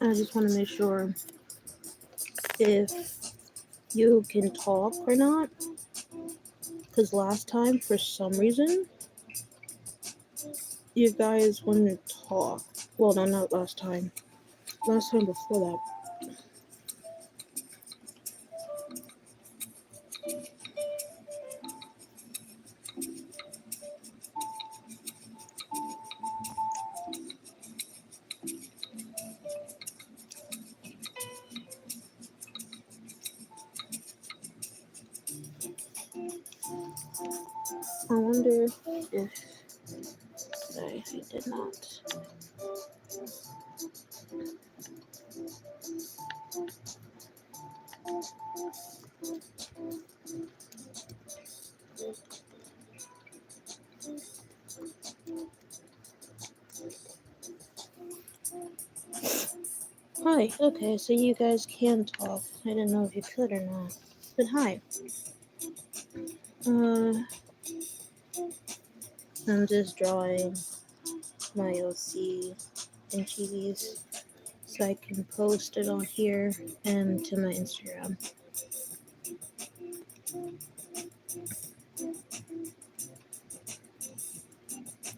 I just want to make sure if you can talk or not. Because last time, for some reason, you guys wouldn't talk. Well, no, not last time. Last time before that. I wonder if I did not. Hi. Okay, so you guys can talk. I didn't know if you could or not. But hi. I'm just drawing my OC and cheese so I can post it on here and to my Instagram.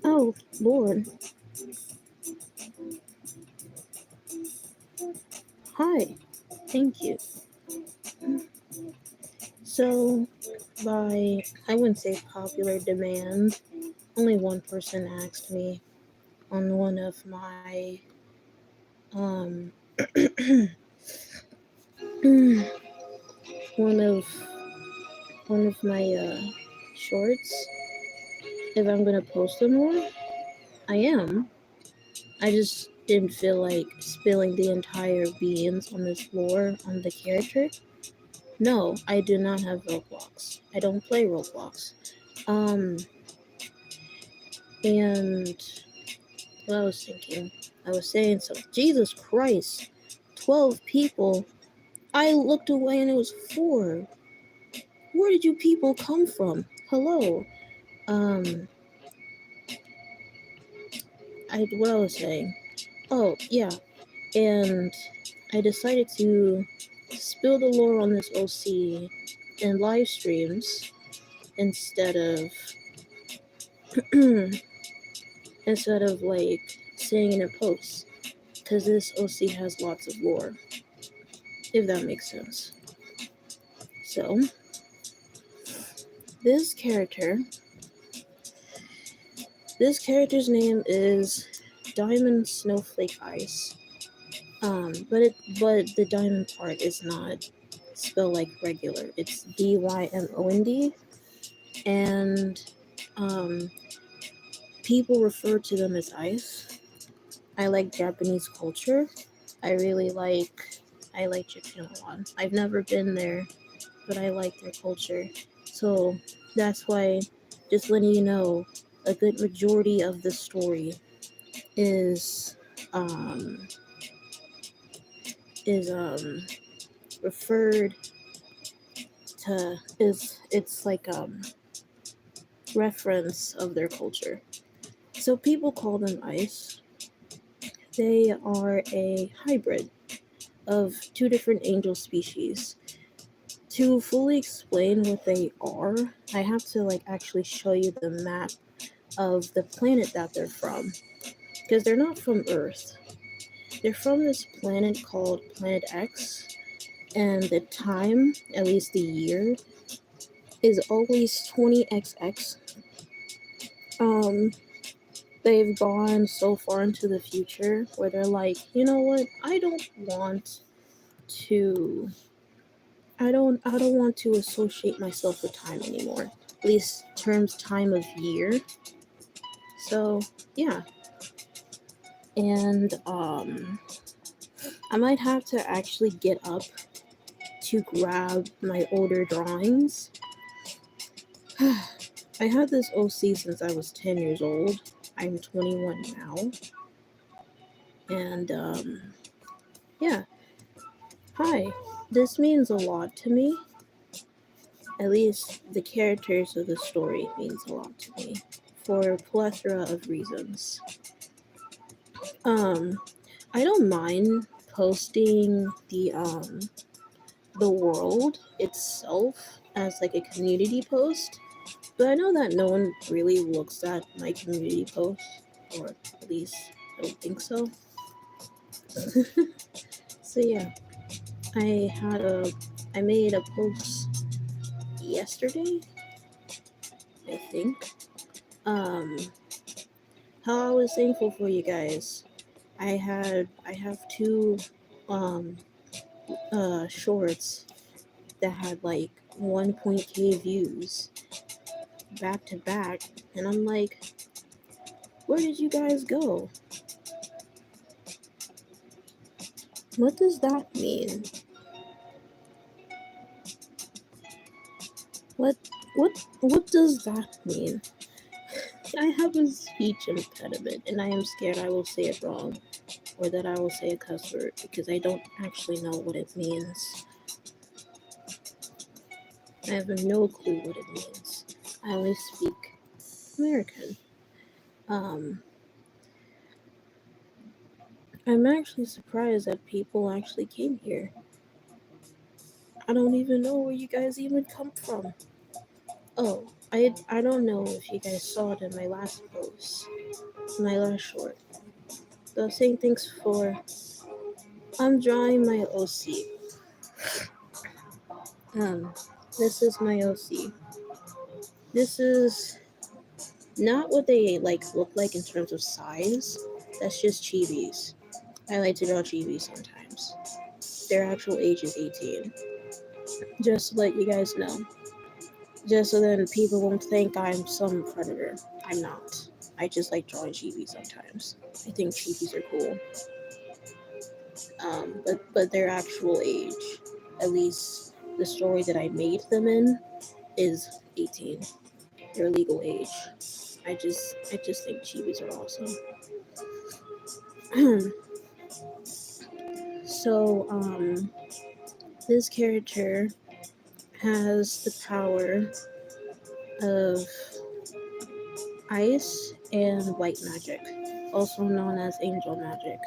Oh, Lord. Hi. Thank you. So, I wouldn't say popular demand, only one person asked me on one of my, um, one of, my shorts, if I'm gonna post them more. I am. I just didn't feel like spilling the entire beans on this floor on the character. No, I do not have Roblox. I don't play Roblox. Um, and what I was thinking, I was saying, so Jesus Christ, 12 people. I looked away and it was 4. Where did you people come from? Hello. Um, what I was saying. Oh, yeah. And I decided to spill the lore on this OC in live streams instead of like saying in a post, because this OC has lots of lore, if that makes sense. So this character's name is Diamond Snowflake Ice. But the diamond part is not spelled like regular. It's DYMOND, and people refer to them as ice. I like Japanese culture. I like Japan a lot. I've never been there, but I like their culture. So that's why, just letting you know, a good majority of the story is um is referred to is it's like reference of their culture. So people call them ice. They are a hybrid of 2 different angel species. To fully explain what they are, I have to actually show you the map of the planet that they're from, because they're not from Earth. They're from this planet called Planet X, and the time, at least the year, is always 20XX. They've gone so far into the future where they're like, you know what? To I don't want to associate myself with time anymore. At least terms time of year. So yeah. And I might have to actually get up to grab my older drawings. I had this OC since I was 10 years old. I'm 21 now. And yeah. Hi. This means a lot to me. At least the characters of the story means a lot to me for a plethora of reasons. I don't mind posting the world itself as like a community post, but I know that no one really looks at my community posts, or at least I don't think so. So yeah, I made a post yesterday, I think. Um, how I was thankful for you guys. I have two um shorts that had like 1.k views back to back, and I'm like, where did you guys go? What does that mean? What what does that mean? I have a speech impediment and I am scared I will say it wrong or that I will say a cuss word because I don't actually know what it means. I have no clue what it means. I only speak American. Um, I'm actually surprised that people actually came here. I don't even know where you guys even come from. Oh, I don't know if you guys saw it in my last post, my last short. The same things for I'm drawing my OC. Um, this is my OC. This is not what they like look like in terms of size. That's just chibis. I like to draw chibis sometimes. Their actual age is 18. Just to let you guys know. Just so then people won't think I'm some predator. I'm not. I just like drawing chibis sometimes. I think chibis are cool. But their actual age, at least the story that I made them in, is 18. Their legal age. I just think chibis are awesome. So this character has the power of ice and white magic, also known as angel magic,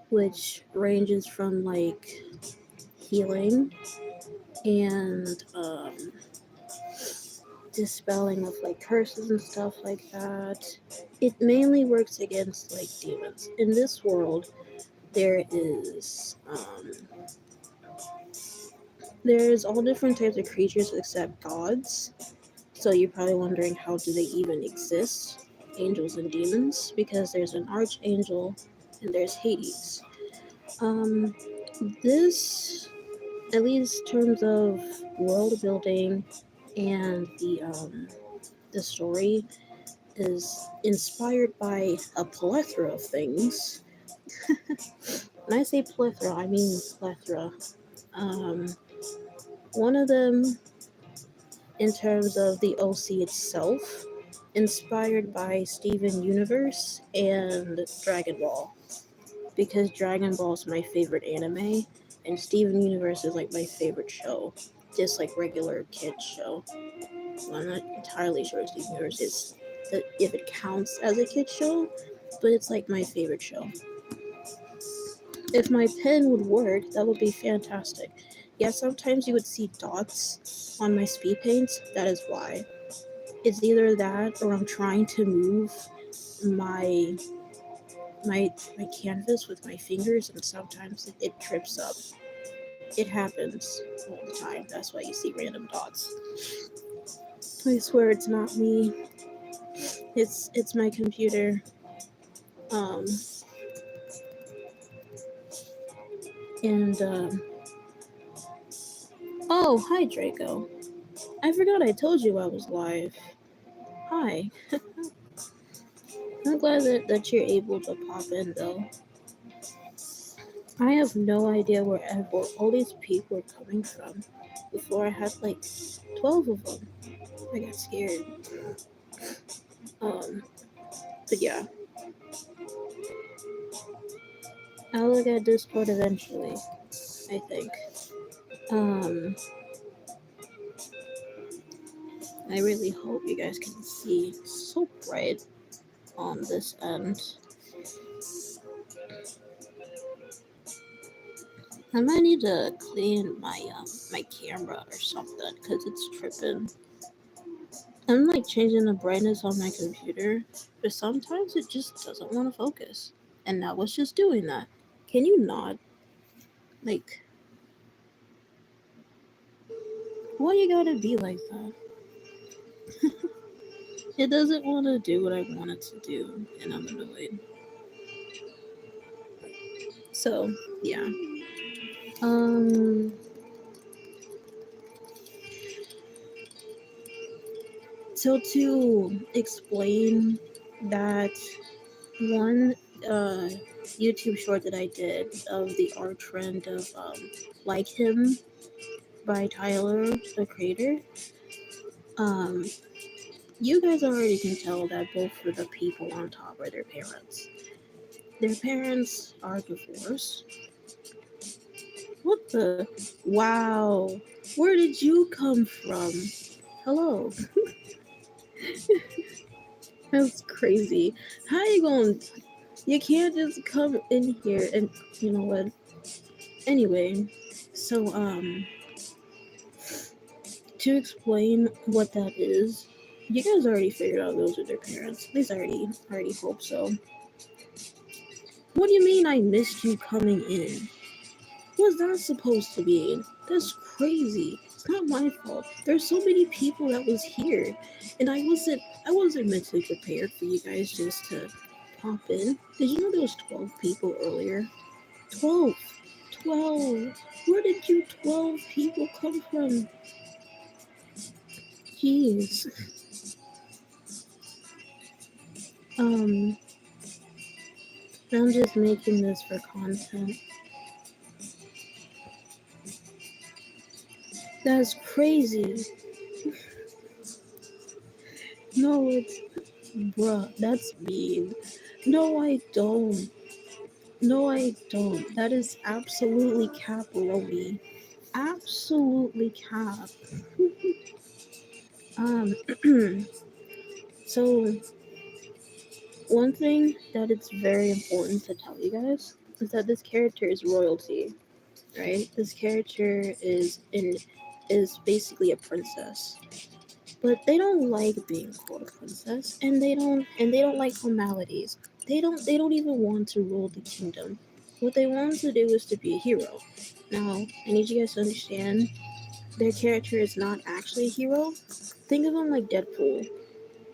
which ranges from like healing and dispelling of like curses and stuff like that. It mainly works against like demons. In this world, there is there's all different types of creatures except gods. So you're probably wondering how do they even exist? Angels and demons, because there's an archangel and there's Hades. Um, this, at least in terms of world building and the story, is inspired by a plethora of things. When I say plethora, I mean plethora. Um, one of them, in terms of the OC itself, inspired by Steven Universe and Dragon Ball, because Dragon Ball is my favorite anime, and Steven Universe is like my favorite show, just like regular kids show. Well, I'm not entirely sure if Steven Universe is if it counts as a kids show, but it's like my favorite show. If my pen would work, that would be fantastic. Yeah, sometimes you would see dots on my speed paints. That is why. It's either that or I'm trying to move my my canvas with my fingers and sometimes it trips up. It happens all the time. That's why you see random dots. I swear it's not me. It's my computer. Um and oh, hi Draco. I forgot I told you I was live. Hi. I'm glad that you're able to pop in though. I have no idea where all these people are coming from. Before I had like 12 of them. I got scared. Um, but yeah, I'll look at Discord eventually, I think. Um, I really hope you guys can see. It's so bright on this end. I might need to clean my camera or something because it's tripping. I'm like changing the brightness on my computer, but sometimes it just doesn't want to focus. And now it's just doing that. Can you not? Like, why you gotta be like that? It doesn't want to do what I want it to do, and I'm annoyed. So, yeah. Um, so to explain that one uh, YouTube short that I did of the art trend of Like Him by Tyler, the creator, um, you guys already can tell that both of the people on top are their parents. Their parents are divorced. What the? Wow. Where did you come from? Hello. That's crazy. How you going? You can't just come in here and you know what? Anyway, so to explain what that is, you guys already figured out those are their parents. At least I already hope so. What do you mean I missed you coming in? What's that supposed to be? That's crazy. It's not my fault. There's so many people that was here, and I wasn't mentally prepared for you guys just to pop in. Did you know there was 12 people earlier? 12. 12. Where did you 12 people come from? Jeez. Um, I'm just making this for content. That's crazy. No, it's bruh, that's mean. No, I don't. No, I don't. That is absolutely caparoni. Absolutely cap. Um, so one thing that it's very important to tell you guys is that this character is royalty, right? This character is basically a princess. But they don't like being called a princess, and they don't like formalities. They don't even want to rule the kingdom. What they want to do is to be a hero. Now, I need you guys to understand their character is not actually a hero. Think of him like Deadpool,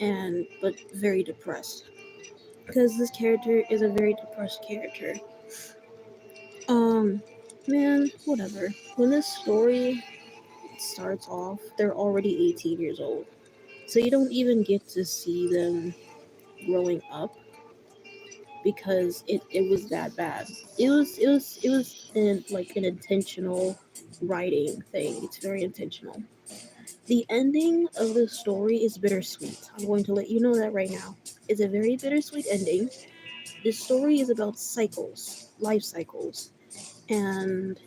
and but very depressed. Because this character is a very depressed character. Um, man, whatever. When this story starts off, they're already 18 years old. So you don't even get to see them growing up because it was that bad. It was like an intentional writing thing. It's very intentional. The ending of the story is bittersweet. I'm going to let you know that right now. It's a very bittersweet ending. This story is about cycles, life cycles, and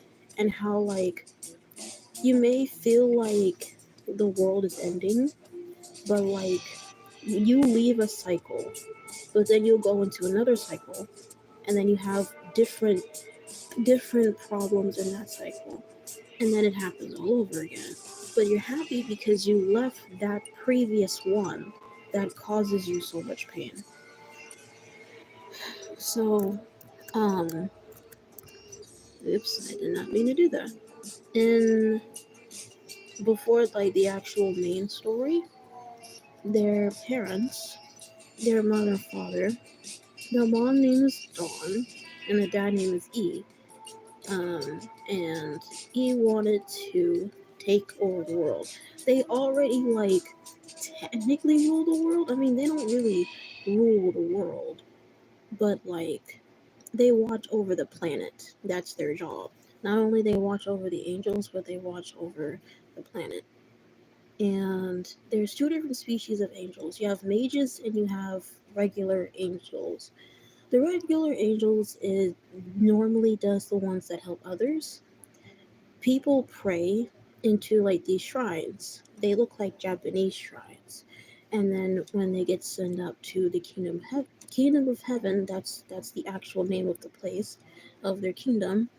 how like you may feel like the world is ending, but like you leave a cycle, but then you'll go into another cycle, and then you have different problems in that cycle, and then it happens all over again. But you're happy because you left that previous one that causes you so much pain. So, um, oops, I did not mean to do that. And before like the actual main story, their parents, their mother and father, the mom name is Dawn, and the dad name is E. And he wanted to take over the world. They already like technically rule the world. I mean, they don't really rule the world, but like they watch over the planet. That's their job. Not only they watch over the angels, but they watch over the planet. And there's two different species of angels. You have mages and you have regular angels. The regular angels is normally does the ones that help others. People pray into like these shrines. They look like Japanese shrines. And then when they get sent up to the kingdom of heaven, that's the actual name of the place of their kingdom.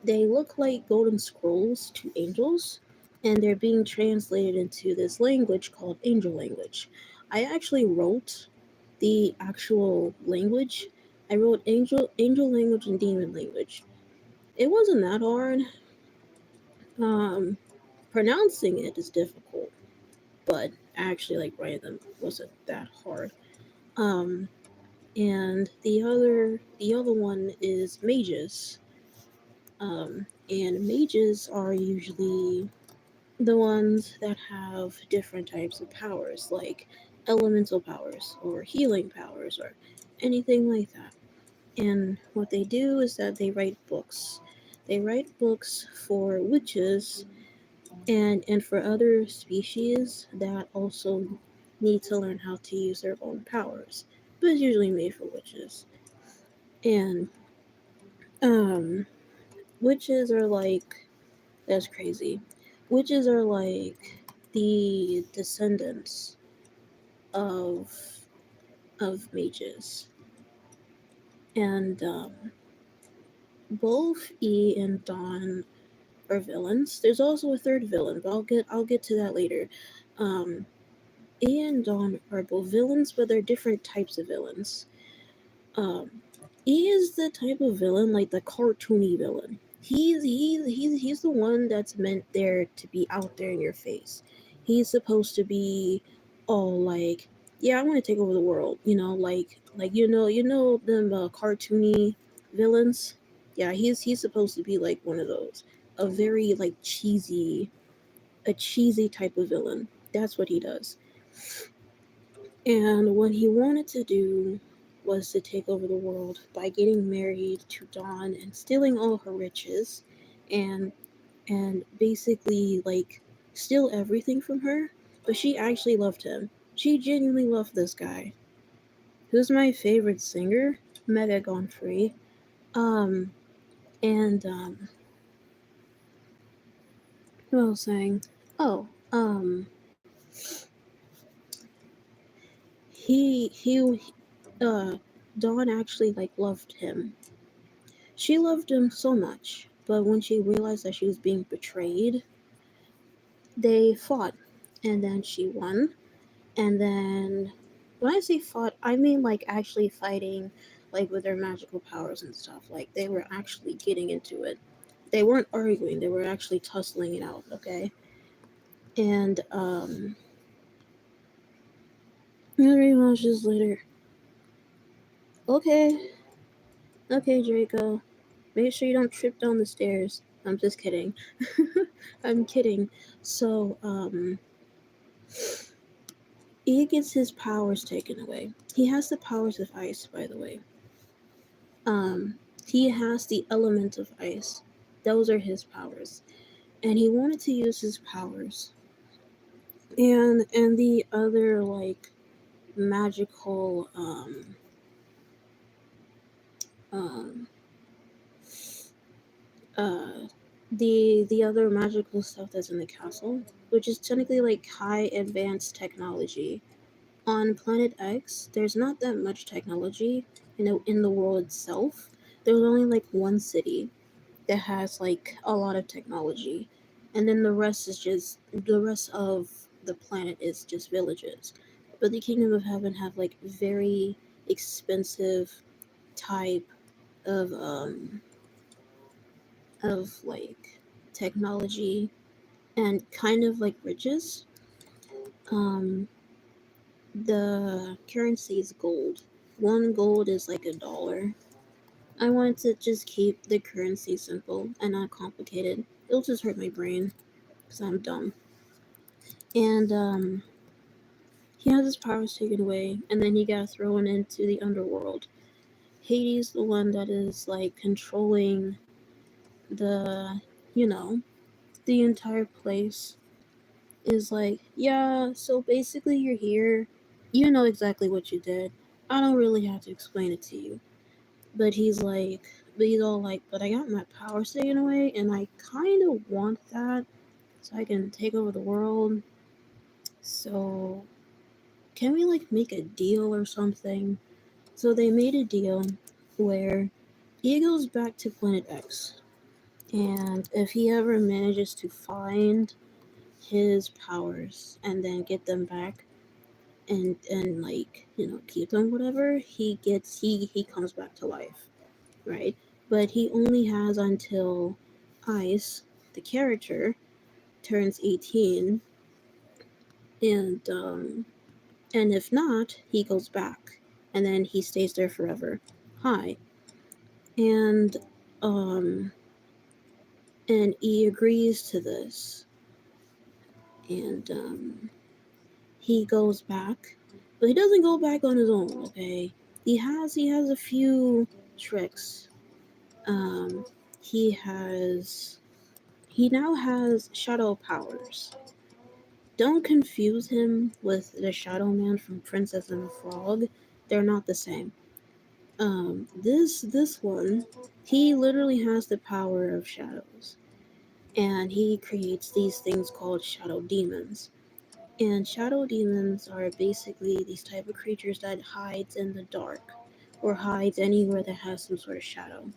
They look like golden scrolls to angels, and they're being translated into this language called angel language. I actually wrote the actual language. I wrote angel language and demon language. It wasn't that hard. Um, Pronouncing it is difficult, but actually like writing them wasn't that hard. Um, and the other one is mages. And mages are usually the ones that have different types of powers, like elemental powers or healing powers or anything like that. And what they do is that they write books. They write books for witches and for other species that also need to learn how to use their own powers. But it's usually made for witches. And um witches are like that's crazy. Witches are like the descendants of mages. And both E and Dawn are villains. There's also a third villain, but I'll get to that later. Um, E and Dawn are both villains, but they're different types of villains. Um, he is the type of villain like the cartoony villain. He's the one that's meant there to be out there in your face. He's supposed to be all like, yeah, I want to take over the world. Like them cartoony villains. Yeah, he's supposed to be like one of those. A very like a cheesy type of villain. That's what he does. And what he wanted to do was to take over the world by getting married to Dawn and stealing all her riches and basically like steal everything from her. But she actually loved him. She genuinely loved this guy. Who's my favorite singer? Mega Gone Free. Um and who else sang? Oh, he Dawn actually like loved him. She loved him so much, but when she realized that she was being betrayed, they fought. And then she won. And then, when I say fought, I mean like actually fighting, like with their magical powers and stuff. Like they were actually getting into it. They weren't arguing, they were actually tussling it out, okay? And, I'll much this later. Okay, okay, Draco. Make sure you don't trip down the stairs. I'm just kidding. I'm kidding. So, he gets his powers taken away. He has the powers of ice, by the way. Um, he has the element of ice. Those are his powers. And he wanted to use his powers. And the other like magical um uh the other magical stuff that's in the castle, which is technically like high advanced technology. On Planet X, there's not that much technology in the world itself. There's only like one city that has like a lot of technology, and then the rest of the planet is just villages. But the Kingdom of Heaven have like very expensive type of like technology and kind of like riches. Um, the currency is gold. One gold is like $1. I wanted to just keep the currency simple and not complicated. It'll just hurt my brain because I'm dumb. And he has his powers taken away, and then he got thrown into the underworld. Hades, the one that is like controlling the, you know, the entire place, is like, yeah, so basically you're here. You know exactly what you did. I don't really have to explain it to you. But he's all like, but I got my powers taken away, and I kind of want that so I can take over the world. So, can we like make a deal or something? So, they made a deal where he goes back to Planet X. And if he ever manages to find his powers and then get them back and like, keep them, whatever, he comes back to life, right? But he only has until Ice, the character, turns 18, and if not, he goes back, and then he stays there forever. Hi. And um and he agrees to this, and he goes back, but he doesn't go back on his own. Okay, he has a few tricks. Um, he has he now has shadow powers. Don't confuse him with the Shadow Man from Princess and the Frog. They're not the same. This one, he literally has the power of shadows, and he creates these things called shadow demons. And shadow demons are basically these type of creatures that hides in the dark or hides anywhere that has some sort of shadow.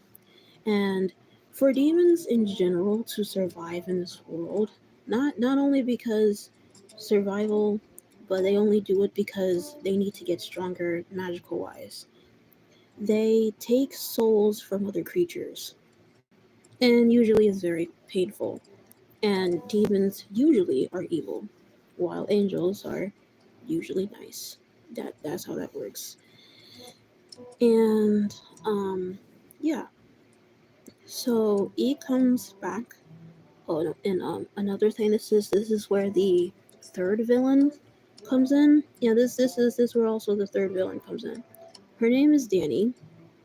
And for demons in general to survive in this world, not only because survival, but they only do it because they need to get stronger magical wise. They take souls from other creatures, and usually it's very painful. And demons usually are evil, while angels are usually nice. That's how that works. And yeah. So E comes back. Oh, no, and another thing. This is where the third villain comes in. Yeah, this is where also the third villain comes in. Her name is Danny.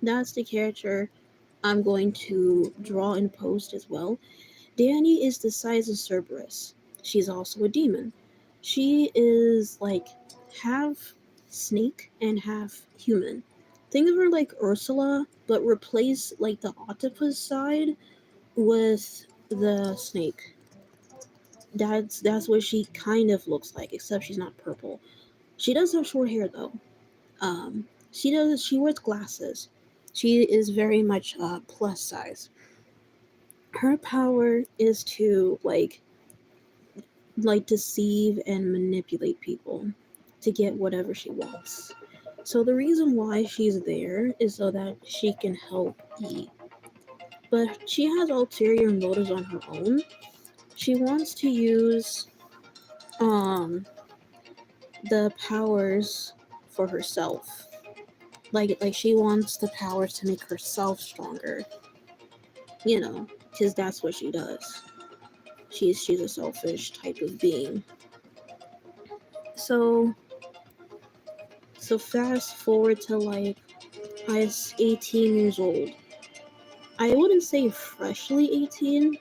That's the character I'm going to draw and post as well. Danny is the size of Cerberus. She's also a demon. She is like half snake and half human. Think of her like Ursula, but replace like the octopus side with the snake. That's what she kind of looks like, except she's not purple. She does have short hair though. She wears glasses. She is very much plus size. Her power is to like deceive and manipulate people to get whatever she wants. So the reason why she's there is so that she can help E. But she has ulterior motives on her own. She wants to use um the powers for herself. Like she wants the powers to make herself stronger, because that's what she does. She's a selfish type of being. So fast forward to like I was 18 years old. I wouldn't say freshly 18,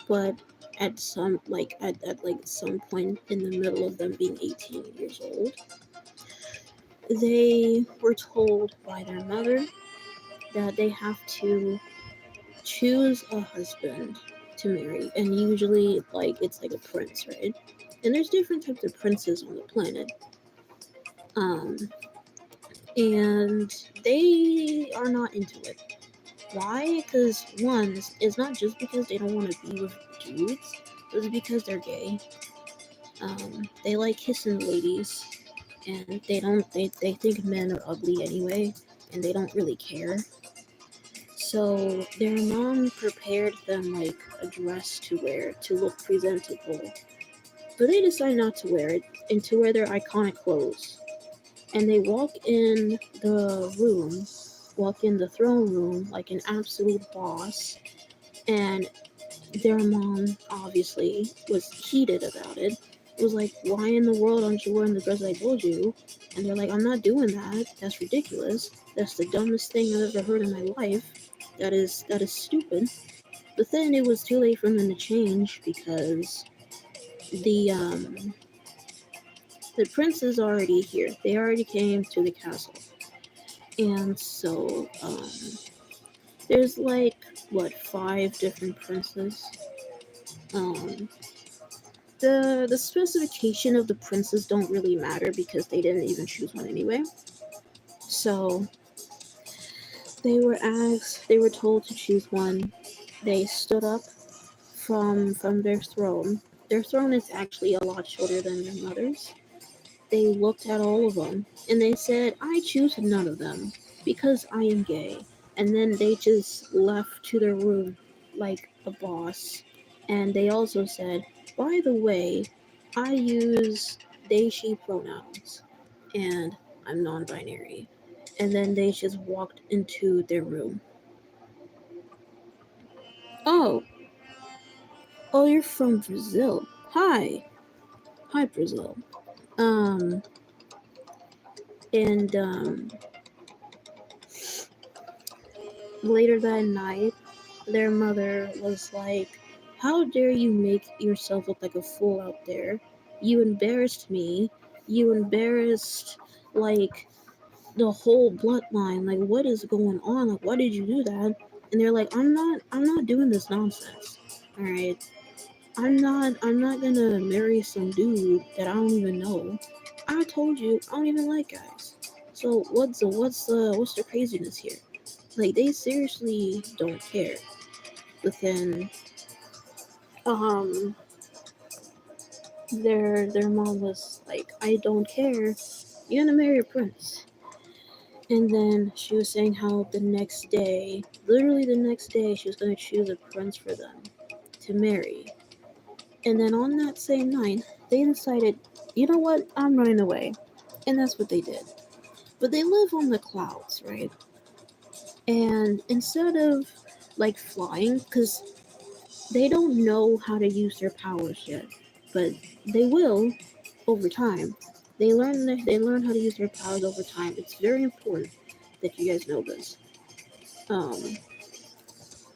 but at like some point in the middle of them being 18 years old, they were told by their mother that they have to choose a husband to marry, and usually like it's like a prince, right? And there's different types of princes on the planet. Um and they are not into it. Why? Because one, it's not just because they don't want to be with dudes, it's because they're gay. They like kissing ladies, and they think men are ugly anyway, and they don't really care. So their mom prepared them like a dress to wear to look presentable, but they decide not to wear it and to wear their iconic clothes. And they walk in the throne room like an absolute boss, and their mom obviously was heated about it. It was like, why in the world aren't you wearing the dress I told you? And they're like, I'm not doing that. That's ridiculous. That's the dumbest thing I've ever heard in my life. That is stupid. But then it was too late for them to change because the the prince is already here. They already came to the castle. And so there's like what, five different princes. Um the specification of the princes don't really matter because they didn't even choose one anyway. So they were told to choose one, They stood up from their throne. Their throne is actually a lot shorter than their mother's. They looked at all of them and they said, I choose none of them because I am gay. And then they just left to their room like a boss. And they also said, by the way, I use they, she pronouns and I'm non binary. And then they just walked into their room. Oh, oh, you're from Brazil. Hi. Hi, Brazil. Um, and later that night, their mother was like, how dare you make yourself look like a fool out there? You embarrassed me. You embarrassed, like, the whole bloodline. Like, what is going on? Like, why did you do that? And they're like, I'm not doing this nonsense. Alright. I'm not gonna marry some dude that I don't even know. I told you I don't even like guys. So what's the craziness here? Like they seriously don't care. But then um their mom was like, I don't care. You're gonna marry a prince. And then she was saying how the next day, literally the next day, she was gonna choose a prince for them to marry. And then on that same night, they decided, you know what, I'm running away. And that's what they did. But they live on the clouds, right? And instead of like flying, because they don't know how to use their powers yet, but they will over time. They learn how to use their powers over time. It's very important that you guys know this. Um,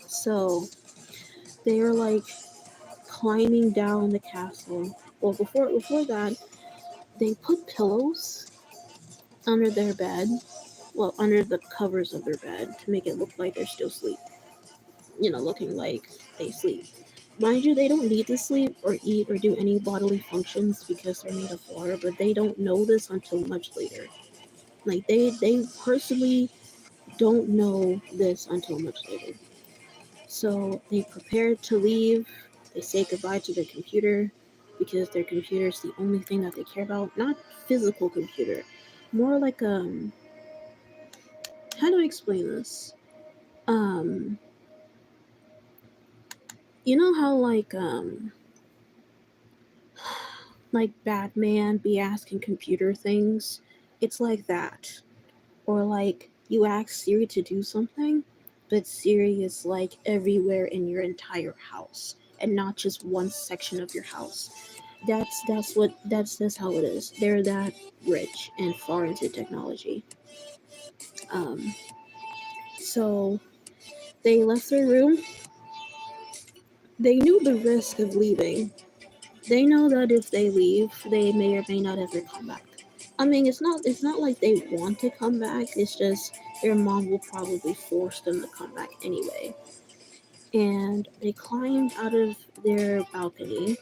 so they are like climbing down the castle. Well, before that, they put pillows under their bed, well, under the covers of their bed to make it look like they're still asleep. Looking like they sleep. Mind you, they don't need to sleep or eat or do any bodily functions because they're made of water, but they don't know this until much later. Like they personally don't know this until much later. So they prepare to leave. They say goodbye to their computer because their computer is the only thing that they care about. Not physical computer, more like how do I explain this? Um, you know how like Batman be asking computer things? It's like that. Or like you ask Siri to do something, but Siri is like everywhere in your entire house and not just one section of your house. That's how it is. They're that rich and far into technology. Um, so they left their room. They knew the risk of leaving. They know that if they leave, they may or may not ever come back. I mean, it's not like they want to come back. It's just their mom will probably force them to come back anyway. And they climbed out of their balcony.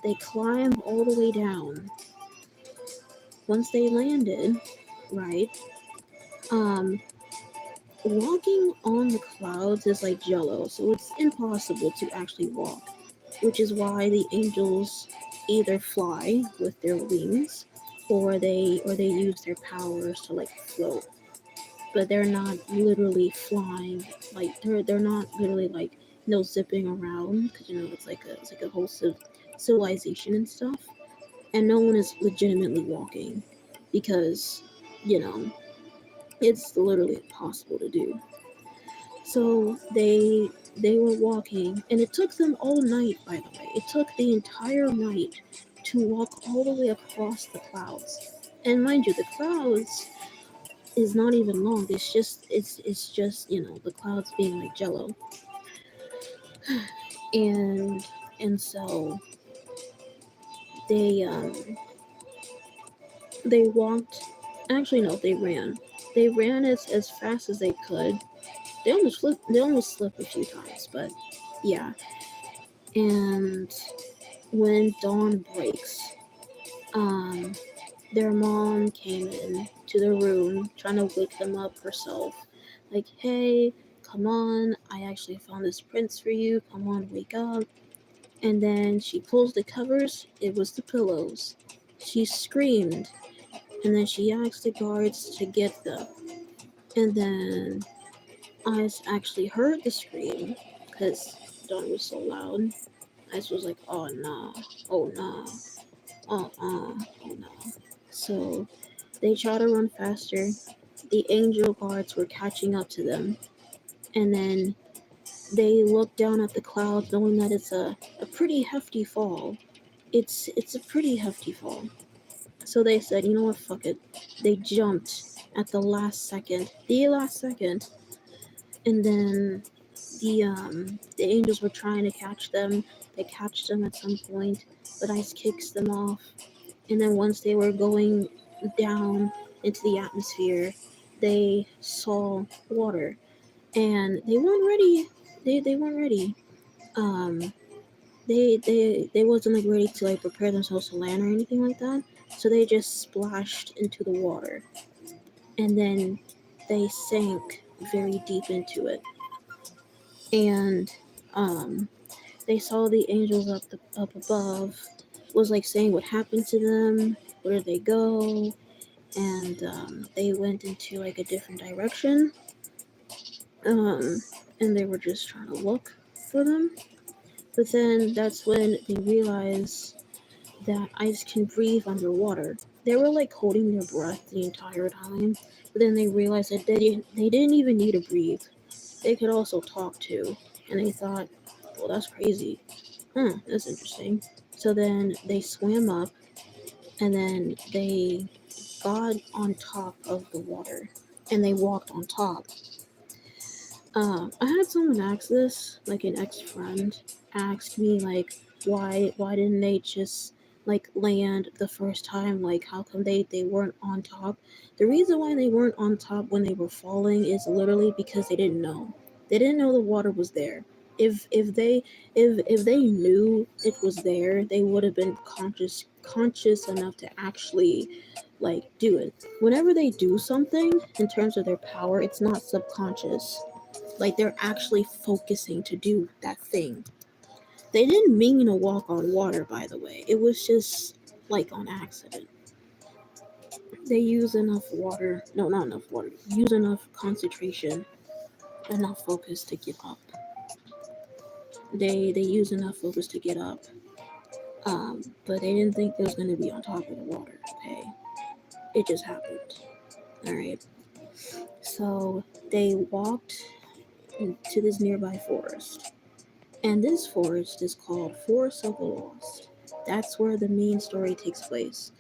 They climbed all the way down. Once they landed, right? Um, Walking on the clouds is like jello, so it's impossible to actually walk, which is why the angels either fly with their wings or they use their powers to like float, but they're not literally flying. Like they're not literally like zipping around because it's like a whole civilization and stuff, and no one is legitimately walking because you know it's literally impossible to do. So they were walking, and it took them all night. By the way, it took the entire night to walk all the way across the clouds. And mind you, the clouds is not even long. It's just the clouds being like jello, and so they they walked. Actually, no, they ran. They ran as fast as they could. They almost slipped a few times, but yeah. And when dawn breaks, um, their mom came in to their room trying to wake them up herself. Like, hey, come on, I actually found this prince for you. Come on, wake up. And then she pulls the covers. It was the pillows. She screamed, and then she asked the guards to get them. And then Ice actually heard the scream because Dawn was so loud. Ice was like, oh no, oh no, oh no. So they try to run faster. The angel guards were catching up to them. And then they look down at the clouds knowing that it's a pretty hefty fall. It's a pretty hefty fall. So they said, you know what, fuck it. They jumped at the last second. The last second. And then the angels were trying to catch them. They catch them at some point, but Ice kicks them off. And then once they were going down into the atmosphere, they saw water. And they weren't ready. They weren't ready. Um they wasn't like ready to like prepare themselves to land or anything like that. So they just splashed into the water. And then they sank very deep into it. And um they saw the angels up above was like saying what happened to them, where did they go, and they went into like a different direction, um, and they were just trying to look for them. But then that's when they realized that Ice can breathe underwater. They were like holding their breath the entire time, but then they realized that they didn't even need to breathe. They could also talk too, and they thought, well, that's crazy. That's interesting. So then they swam up, and then they got on top of the water, and they walked on top. I had someone ask this, like an ex-friend, ask me like, why didn't they just like land the first time? Like, how come they weren't on top? The reason why they weren't on top when they were falling is literally because they didn't know. They didn't know the water was there. If they knew it was there, they would have been conscious enough to actually like do it. Whenever they do something in terms of their power, it's not subconscious, like they're actually focusing to do that thing. They didn't mean to walk on water, by the way. It was just like on accident. They use enough water. No, not enough water. Use enough concentration, enough focus to get up. They use enough focus to get up. But they didn't think they was gonna be on top of the water. Okay, it just happened. All right. So they walked to this nearby forest. And this forest is called Forest of the Lost. That's where the main story takes place.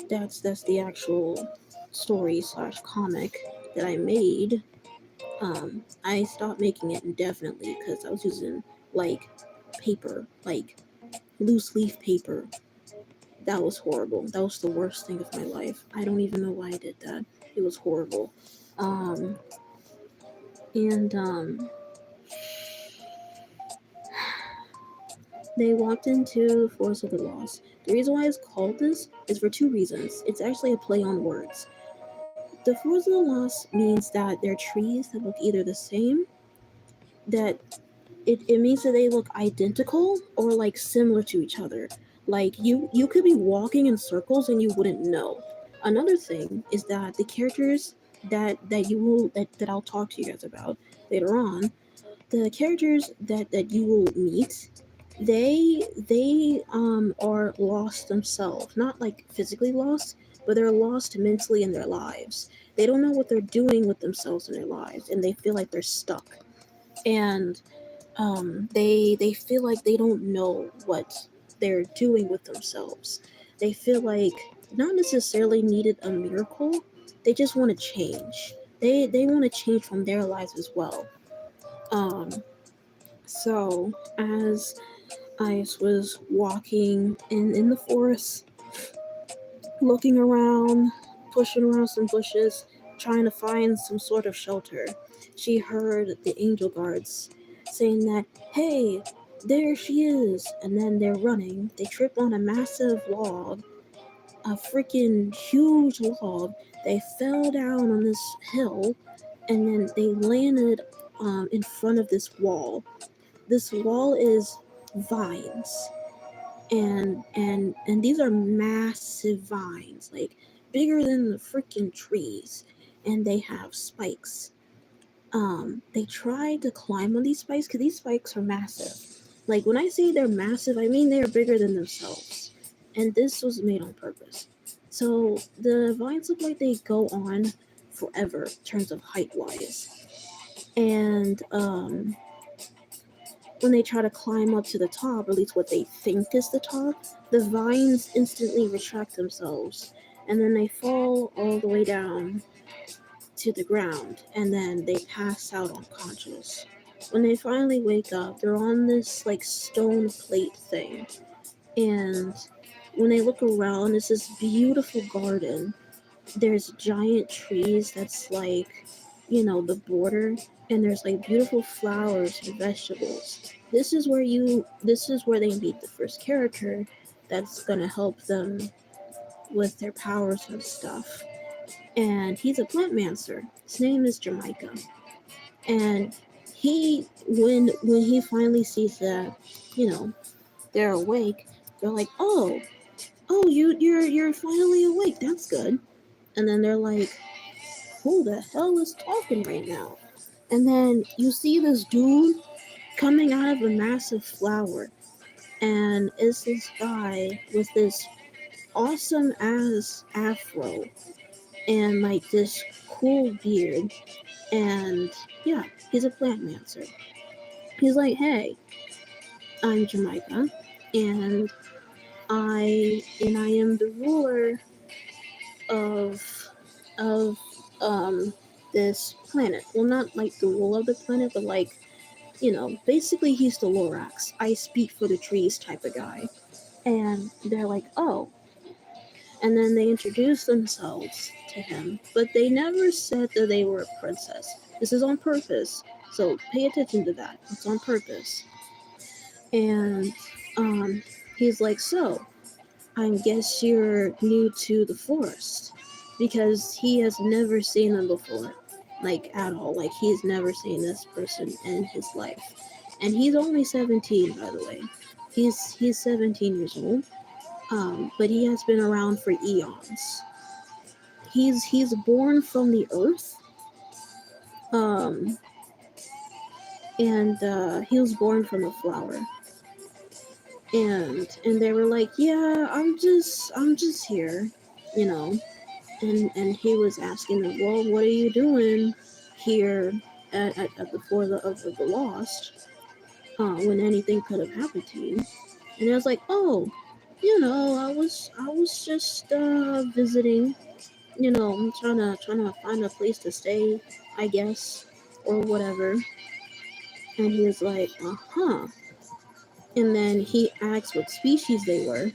That's the actual story slash comic that I made. I stopped making it indefinitely because I was using like paper, like loose leaf paper. That was horrible. That was the worst thing of my life. I don't even know why I did that. It was horrible. Um, and they walked into Forest of the Lost. The reason why it's called this is for two reasons. It's actually a play on words. The Forest of the Lost means that they're trees that look either the same, that it means that they look identical or like similar to each other. Like you could be walking in circles and you wouldn't know. Another thing is that the characters that I'll talk to you guys about later on, the characters that you will meet, they are lost themselves, not like physically lost, but they're lost mentally in their lives. They don't know what they're doing with themselves in their lives, and they feel like they're stuck. And they feel like they don't know what they're doing with themselves. They feel like not necessarily needed a miracle. They just want to change. They want to change from their lives as well. Um, so as Ice was walking in the forest, looking around, pushing around some bushes, trying to find some sort of shelter, she heard the angel guards saying that, hey, there she is. And then they're running. They trip on a massive log, a freaking huge log. They fell down on this hill, and then they landed in front of this wall. This wall is vines, and these are massive vines, like bigger than the freaking trees, and they have spikes. They tried to climb on these spikes because these spikes are massive. Like when I say they're massive, I mean they're bigger than themselves, and this was made on purpose. So the vines look like they go on forever in terms of height wise, and when they try to climb up to the top, or at least what they think is the top, the vines instantly retract themselves, and then they fall all the way down to the ground, and then they pass out unconscious. When they finally wake up, they're on this like stone plate thing, and when they look around, it's this beautiful garden. There's giant trees that's like, the border, and there's like beautiful flowers and vegetables. This is where they meet the first character that's gonna help them with their powers and stuff. And he's a plantmancer. His name is Jamaica. And when he finally sees that, you know, they're awake, they're like, oh, you're finally awake. That's good. And then they're like, who the hell is talking right now? And then you see this dude coming out of a massive flower, and it's this guy with this awesome ass afro and like this cool beard, and yeah, he's a plant mancer. He's like, hey, I'm Jamaica, and I am the ruler of of this planet. Well, not like the ruler of the planet, but like, basically he's the Lorax. I speak for the trees type of guy. And they're like, oh. And then they introduce themselves to him, but they never said that they were a princess. This is on purpose, so pay attention to that. It's on purpose. And he's like, so I guess you're new to the forest, because he has never seen them before, like at all. Like he's never seen this person in his life, and he's only 17, by the way. He's 17 years old, but he has been around for eons. He's born from the earth, um, and he was born from a flower. And they were like, yeah, I'm just here, you know. And he was asking them, well, what are you doing here at the Fort of the Lost, when anything could have happened to you? And I was like, oh, I was just visiting. I'm trying to find a place to stay, I guess, or whatever. And he was like, uh-huh. And then he asked what species they were,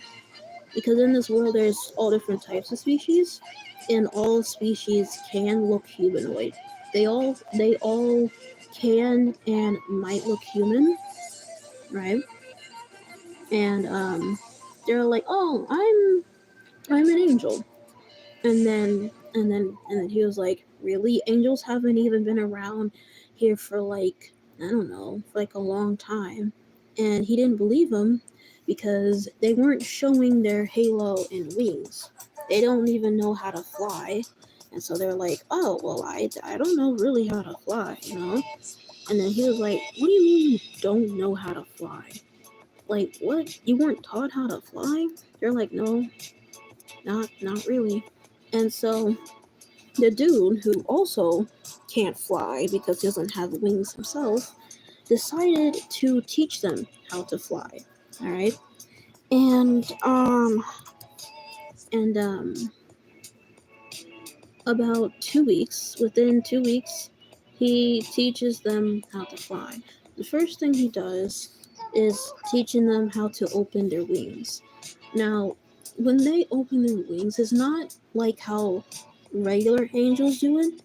because in this world there's all different types of species, and all species can look humanoid. They all can and might look human, right? And they're like, oh, I'm an angel. And then he was like, really? Angels haven't even been around here for like, I don't know, for like a long time. And he didn't believe him because they weren't showing their halo and wings. They don't even know how to fly. And so they're like, oh, well, I don't know really how to fly, you know? And then he was like, what do you mean you don't know how to fly? Like, what? You weren't taught how to fly? They're like, no, not really. And so the dude, who also can't fly because he doesn't have wings himself, decided to teach them how to fly. All right, and and about 2 weeks. Within 2 weeks, he teaches them how to fly. The first thing he does is teaching them how to open their wings. Now, when they open their wings, it's not like how regular angels do it,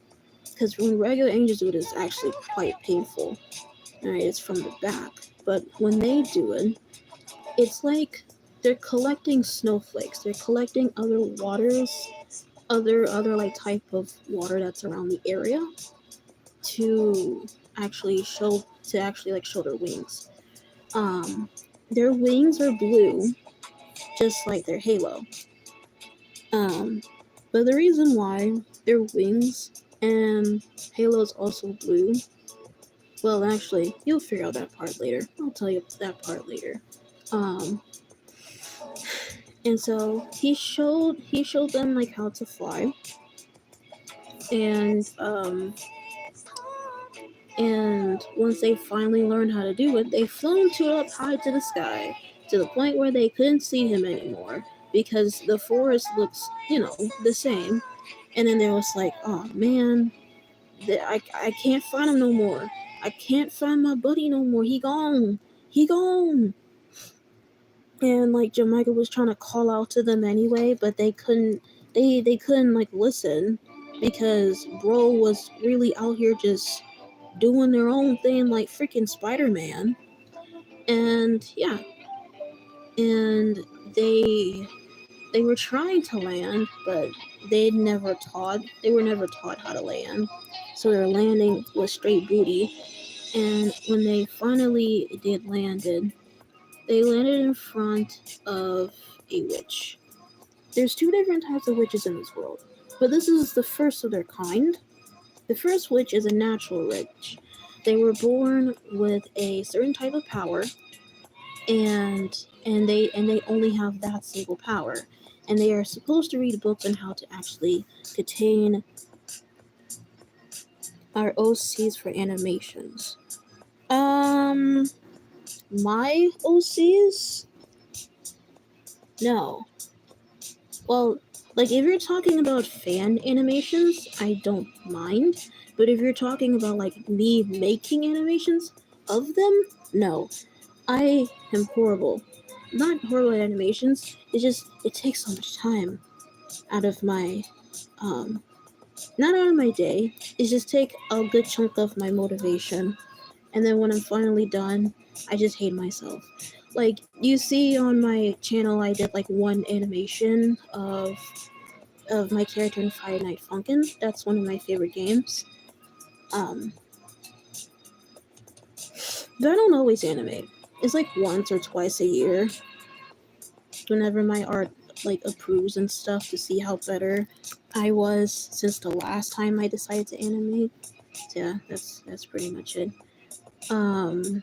because when regular angels do it, it's actually quite painful. Alright, it's from the back. But when they do it, it's like they're collecting snowflakes. They're collecting other waters, other like type of water that's around the area, to show their wings. Um, their wings are blue, just like their halo. Um, but the reason why their wings and halo is also blue, well, actually, you'll figure out that part later. I'll tell you that part later. Um, and so he showed them like how to fly, and once they finally learned how to do it, they flew too up high to the sky to the point where they couldn't see him anymore because the forest looks, the same. And then they was like, oh man, I can't find him no more. I can't find my buddy no more. He gone. He gone. And like Jamaica was trying to call out to them anyway, but they couldn't. They couldn't like listen because bro was really out here just doing their own thing like freaking Spider-Man. And yeah, and they were trying to land, but they were never taught how to land. So their landing was straight booty. And when they finally did landed, they landed in front of a witch. There's two different types of witches in this world, but this is the first of their kind. The first witch is a natural witch. They were born with a certain type of power, and they only have that single power. And they are supposed to read books on how to actually contain our OCs for animations. My OCs? No. Well, like if you're talking about fan animations, I don't mind. But if you're talking about like me making animations of them, no. I am horrible. Not horrible at animations. It takes so much time out of my not out of my day. It just take a good chunk of my motivation. And then when I'm finally done, I just hate myself. Like you see on my channel, I did like one animation of my character in Friday Night Funkin'. That's one of my favorite games. Um, but I don't always animate. It's like once or twice a year. Whenever my art like approves and stuff to see how better I was since the last time I decided to animate. So yeah, that's pretty much it. Um,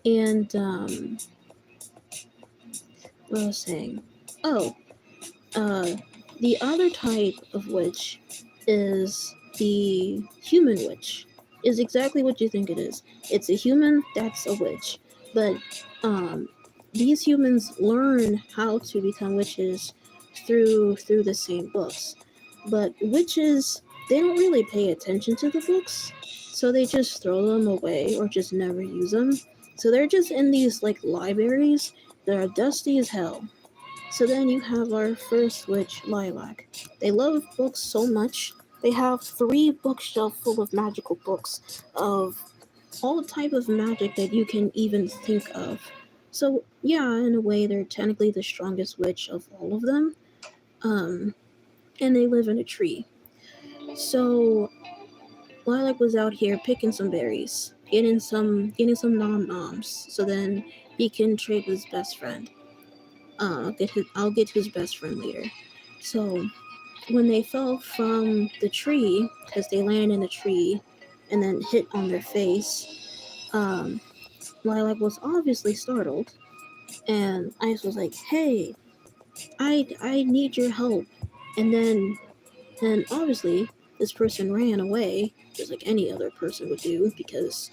and what was I saying? Oh, the other type of witch is the human witch. Is exactly what you think it is. It's a human that's a witch. But these humans learn how to become witches through the same books. But witches, they don't really pay attention to the books, so they just throw them away or just never use them. So they're just in these like libraries that are dusty as hell. So then you have our first witch, Lilac. They love books so much. They have 3 bookshelves full of magical books of all type of magic that you can even think of. So yeah, in a way, they're technically the strongest witch of all of them. And they live in a tree. So Lilac was out here picking some berries, getting some nom noms. So then he can trade with his best friend. I'll get to his best friend later. So when they fell from the tree, because they landed in the tree and then hit on their face, Lilac was obviously startled, and Ice was like, "Hey, I need your help." And then obviously this person ran away, just like any other person would do, because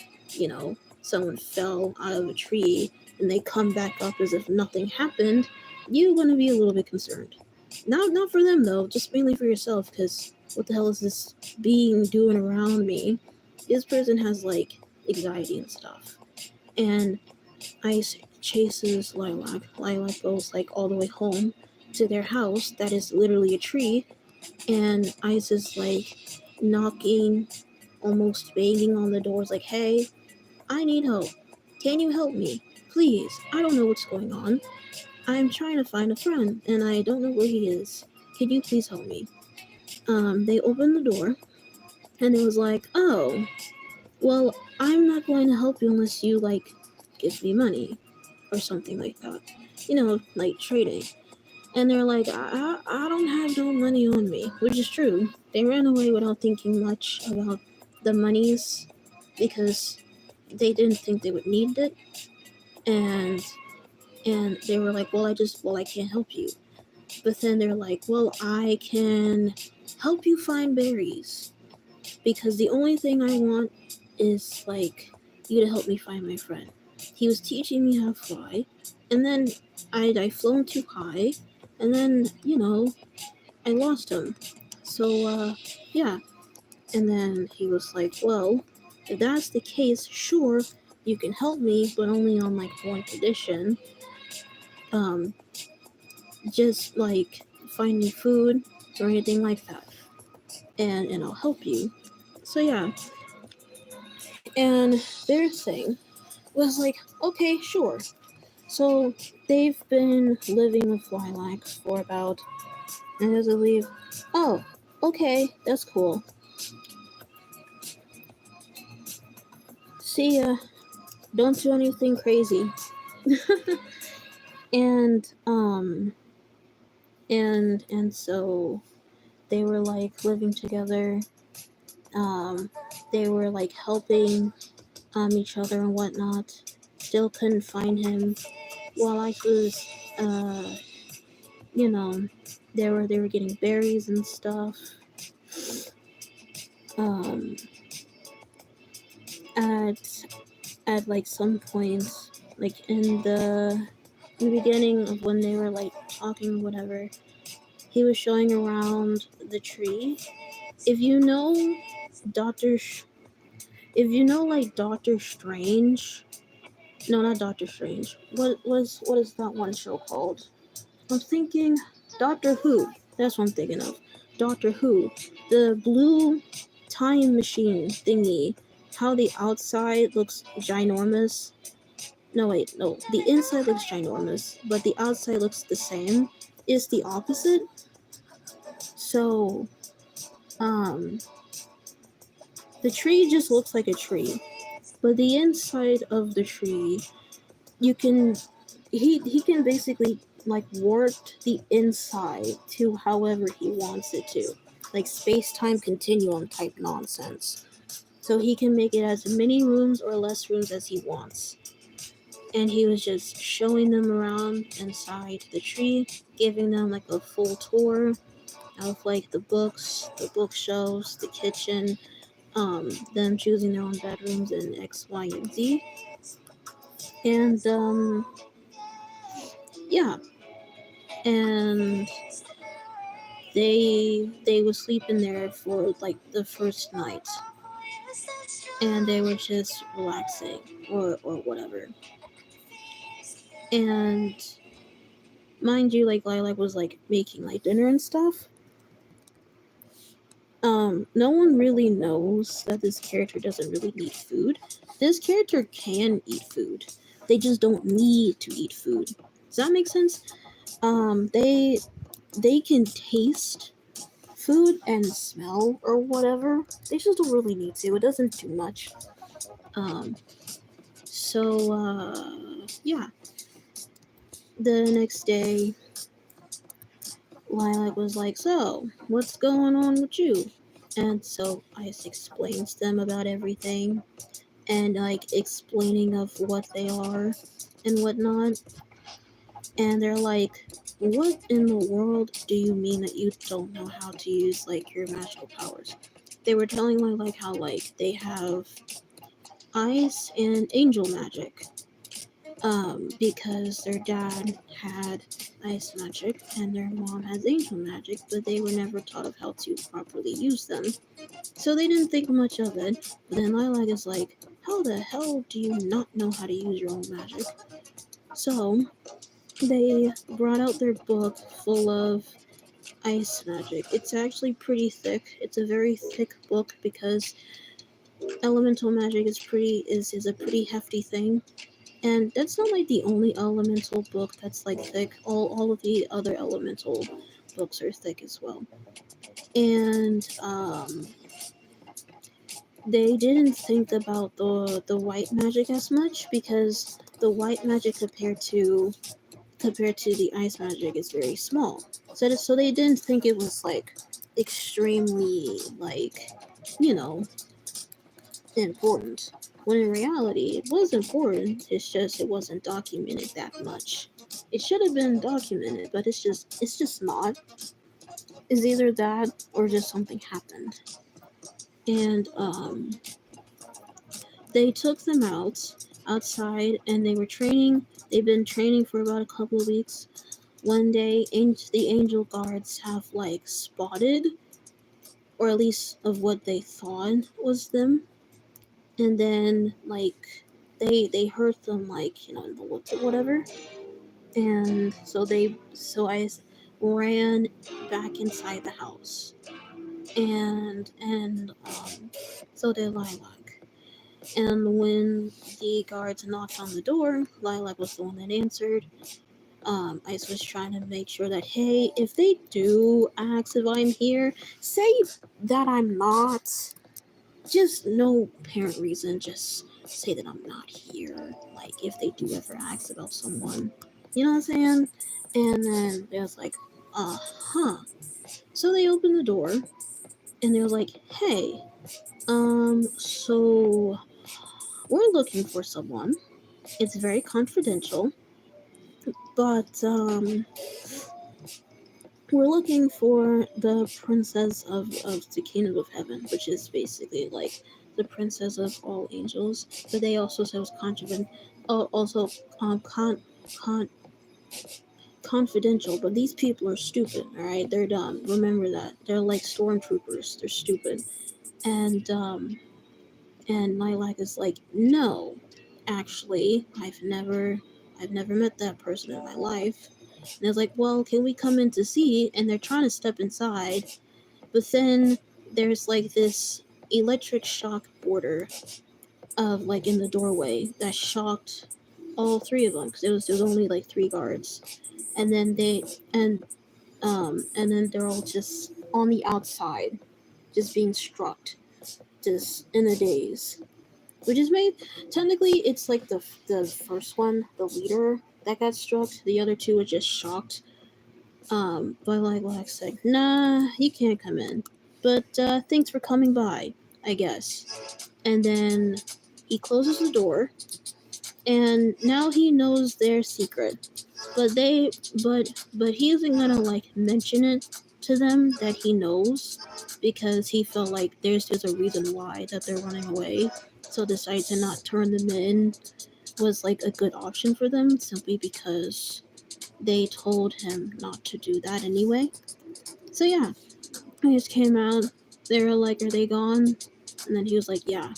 someone fell out of a tree and they come back up as if nothing happened. You're gonna be a little bit concerned. Not for them though, just mainly for yourself, because what the hell is this being doing around me? This person has like anxiety and stuff. And Ice chases Lilac. Lilac goes like all the way home to their house that is literally a tree, and Ice is like knocking, almost banging on the doors like, "Hey, I need help. Can you help me? Please, I don't know what's going on. I'm trying to find a friend, and I don't know where he is. Can you please help me?" They open the door, And it was like, oh, well, I'm not going to help you unless you like give me money or something like that. Like trading. And they're like, I don't have no money on me, which is true. They ran away without thinking much about the monies because they didn't think they would need it. And they were like, well, I can't help you. But then they're like, well, I can help you find berries because the only thing I want is like you to help me find my friend. He was teaching me how to fly, and then I flown too high, and then I lost him. So yeah, and then he was like, well, if that's the case, sure, you can help me, but only on like one condition. Um, just like find me food or anything like that, and I'll help you. So yeah, and their thing was like, okay, sure. So they've been living with Lilac for about, and as I leave, oh, okay, that's cool. See ya. Don't do anything crazy. and so they were like living together. Um, they were like helping each other and whatnot. Still couldn't find him. While I was uh you know they were getting berries and stuff. Um, at like some point, like in the beginning of when they were like talking or whatever, he was showing around the tree. If you know Doctor, if you know like Doctor Strange, no, not Doctor Strange. What is that one show called? I'm thinking Doctor Who. That's what I'm thinking of. Doctor Who. The blue time machine thingy. How the outside looks ginormous. No, wait, no. The inside looks ginormous, but the outside looks the same. Is the opposite. So, um, the tree just looks like a tree, but the inside of the tree, you can he can basically like warp the inside to however he wants it to, like space-time continuum type nonsense. So he can make it as many rooms or less rooms as he wants. And he was just showing them around inside the tree, giving them like a full tour of like the books, the bookshelves, the kitchen, them choosing their own bedrooms and X, Y, and Z. And yeah, and they would sleep in there for like the first night, and they were just relaxing or whatever. And mind you, like Lilac was like making like dinner and stuff. No one really knows that this character doesn't really need food. This character can eat food. They just don't need to eat food. Does that make sense? They can taste food and smell or whatever. They just don't really need to. It doesn't do much. Um, so yeah. The next day, Lilac was like, "So, what's going on with you?" And so Ice explains to them about everything and like explaining of what they are and whatnot. And they're like, "What in the world do you mean that you don't know how to use like your magical powers?" They were telling like how like they have ice and angel magic. Because their dad had ice magic and their mom has angel magic, but they were never taught of how to properly use them. So they didn't think much of it. But then Lilac is like, how the hell do you not know how to use your own magic? So they brought out their book full of ice magic. It's actually pretty thick. It's a very thick book because elemental magic is a pretty hefty thing. And that's not like the only elemental book that's like thick. All of the other elemental books are thick as well. And they didn't think about the white magic as much, because the white magic compared to the ice magic is very small. So they didn't think it was like extremely, like, you know, important. When in reality it was important, it's just it wasn't documented that much. It should have been documented, but it's just not. It's either that or just something happened. And they took them outside, and they were training. They've been training for about a couple of weeks. One day, the angel guards have like spotted, or at least of what they thought was them, and then like they heard them, like, in the woods or whatever, and so I ran back inside the house, and so did Lilac. And when the guards knocked on the door, Lilac was the one that answered. Ice was trying to make sure that, hey, if they do ask if I'm here, say that I'm not. Just no apparent reason, just say that I'm not here. Like, if they do ever ask about someone. You know what I'm saying? And then they was like, huh. So they opened the door, and they were like, hey, so we're looking for someone. It's very confidential, but, we're looking for the princess of the kingdom of heaven, which is basically like the princess of all angels. But they also said it was also con- confidential. But these people are stupid. All right, they're dumb. Remember that they're like stormtroopers. They're stupid. And Lilac is like, no, actually, I've never met that person in my life. And I was like, well, can we come in to see? And they're trying to step inside, but then there's like this electric shock border of, like, in the doorway that shocked all three of them, because there was only like three guards, and then and then they're all just on the outside, just being struck, just in a daze. Which is made technically, it's like the first one, the leader, that got struck. The other two were just shocked. But like Lex said, nah, you can't come in. But thanks for coming by, I guess. And then he closes the door, and now he knows their secret. But he isn't gonna like mention it to them that he knows, because he felt like there's a reason why that they're running away. So decided to not turn them in was like a good option for them, simply because they told him not to do that anyway. So yeah, he just came out. They were like, "Are they gone?" And then he was like, "Yeah."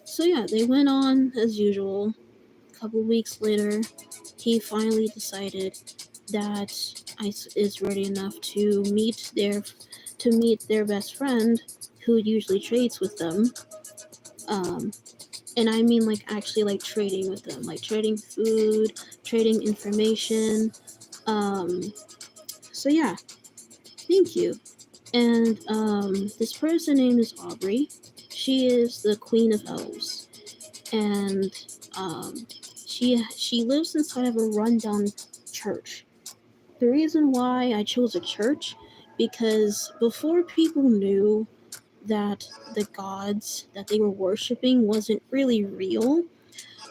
So yeah, they went on as usual. A couple weeks later, he finally decided that Ice is ready enough to meet their best friend, who usually trades with them. Um, and I mean, like, actually, like, trading with them, like trading food, trading information. Um, so yeah, thank you. And this person name is Aubrey. She is the queen of elves, and um, she lives inside of a rundown church. The reason why I chose a church, because before people knew that the gods that they were worshiping wasn't really real,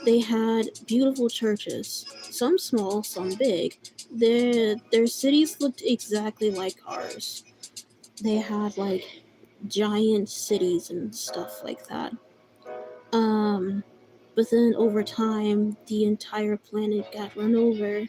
they had beautiful churches, some small, some big. Their cities looked exactly like ours. They had like giant cities and stuff like that. Um, but then over time, the entire planet got run over,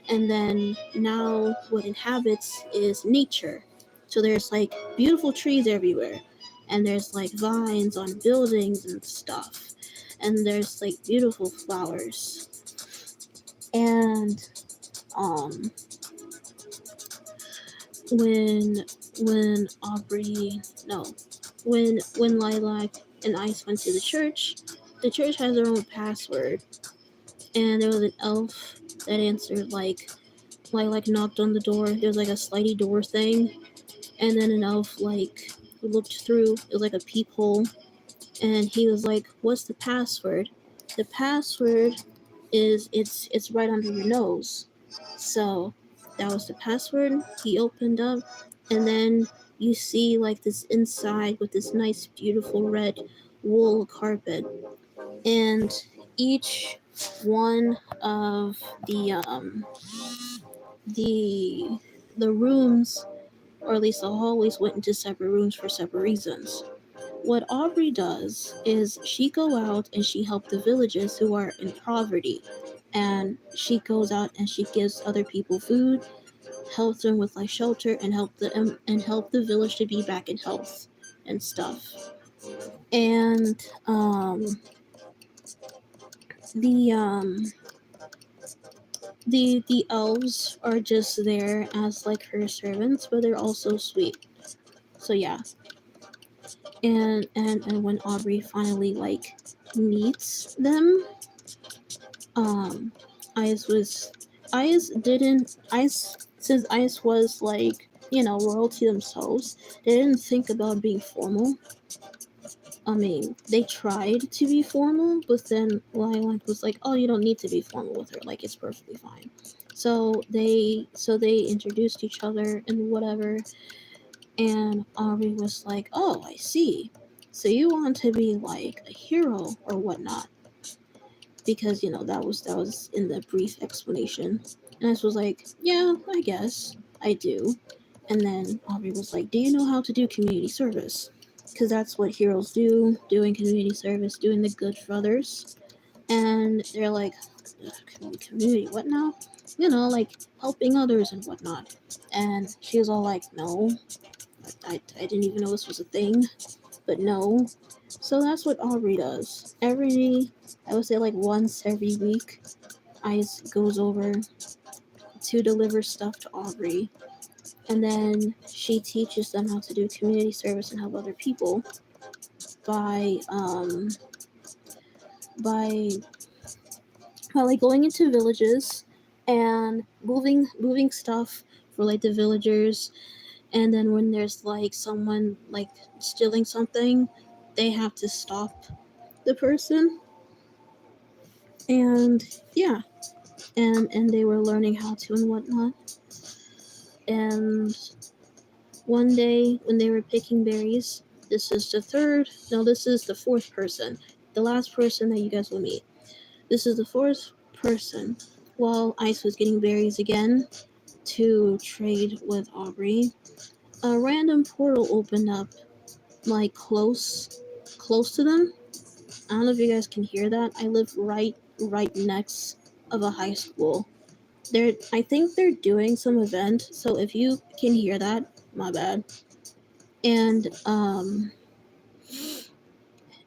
and then now what inhabits is nature. So there's like beautiful trees everywhere, and there's like vines on buildings and stuff, and there's like beautiful flowers. And um, when when Aubrey no when Lilac and Ice went to the church has their own password, and there was an elf that answered, like, Lilac knocked on the door. There's like a slidey door thing, and then an elf like looked through. It was like a peephole, And he was like, "What's the password?" The password is it's right under your nose. So that was the password. He opened up, and then you see like this inside with this nice, beautiful red wool carpet, and each one of the the rooms, or at least the hallways, went into separate rooms for separate reasons. What Aubrey does is she go out and she help the villages who are in poverty, and she goes out and she gives other people food, helps them with like shelter, and help the village to be back in health and stuff. And the um the elves are just there as like her servants, but they're also sweet. So yeah, and when Aubrey finally like meets them, um Ice was Ice didn't Ice since Ice was like, royalty themselves, they didn't think about being formal. I mean, they tried to be formal, but then Lilac was like, "Oh, you don't need to be formal with her. Like, it's perfectly fine." So they introduced each other and whatever, and Aubrey was like, "Oh, I see. So you want to be like a hero or whatnot?" Because that was in the brief explanation, and I was like, "Yeah, I guess I do." And then Aubrey was like, "Do you know how to do community service?" Because that's what heroes do, doing community service, doing the good for others. And they're like, community, what now? Like helping others and whatnot. And she was all like, no, I didn't even know this was a thing, but no. So that's what Aubrey does. I would say like once every week, Ice goes over to deliver stuff to Aubrey. And then she teaches them how to do community service and help other people by by like going into villages and moving stuff for like the villagers, and then when there's like someone like stealing something, they have to stop the person. And yeah, and they were learning how to and whatnot. And one day when they were picking berries, this is the fourth person, the last person that you guys will meet. This is the fourth person. While Ice was getting berries again to trade with Aubrey, a random portal opened up, like close to them. I don't know if you guys can hear that. I live right next of a high school. I think they're doing some event, so if you can hear that, my bad. And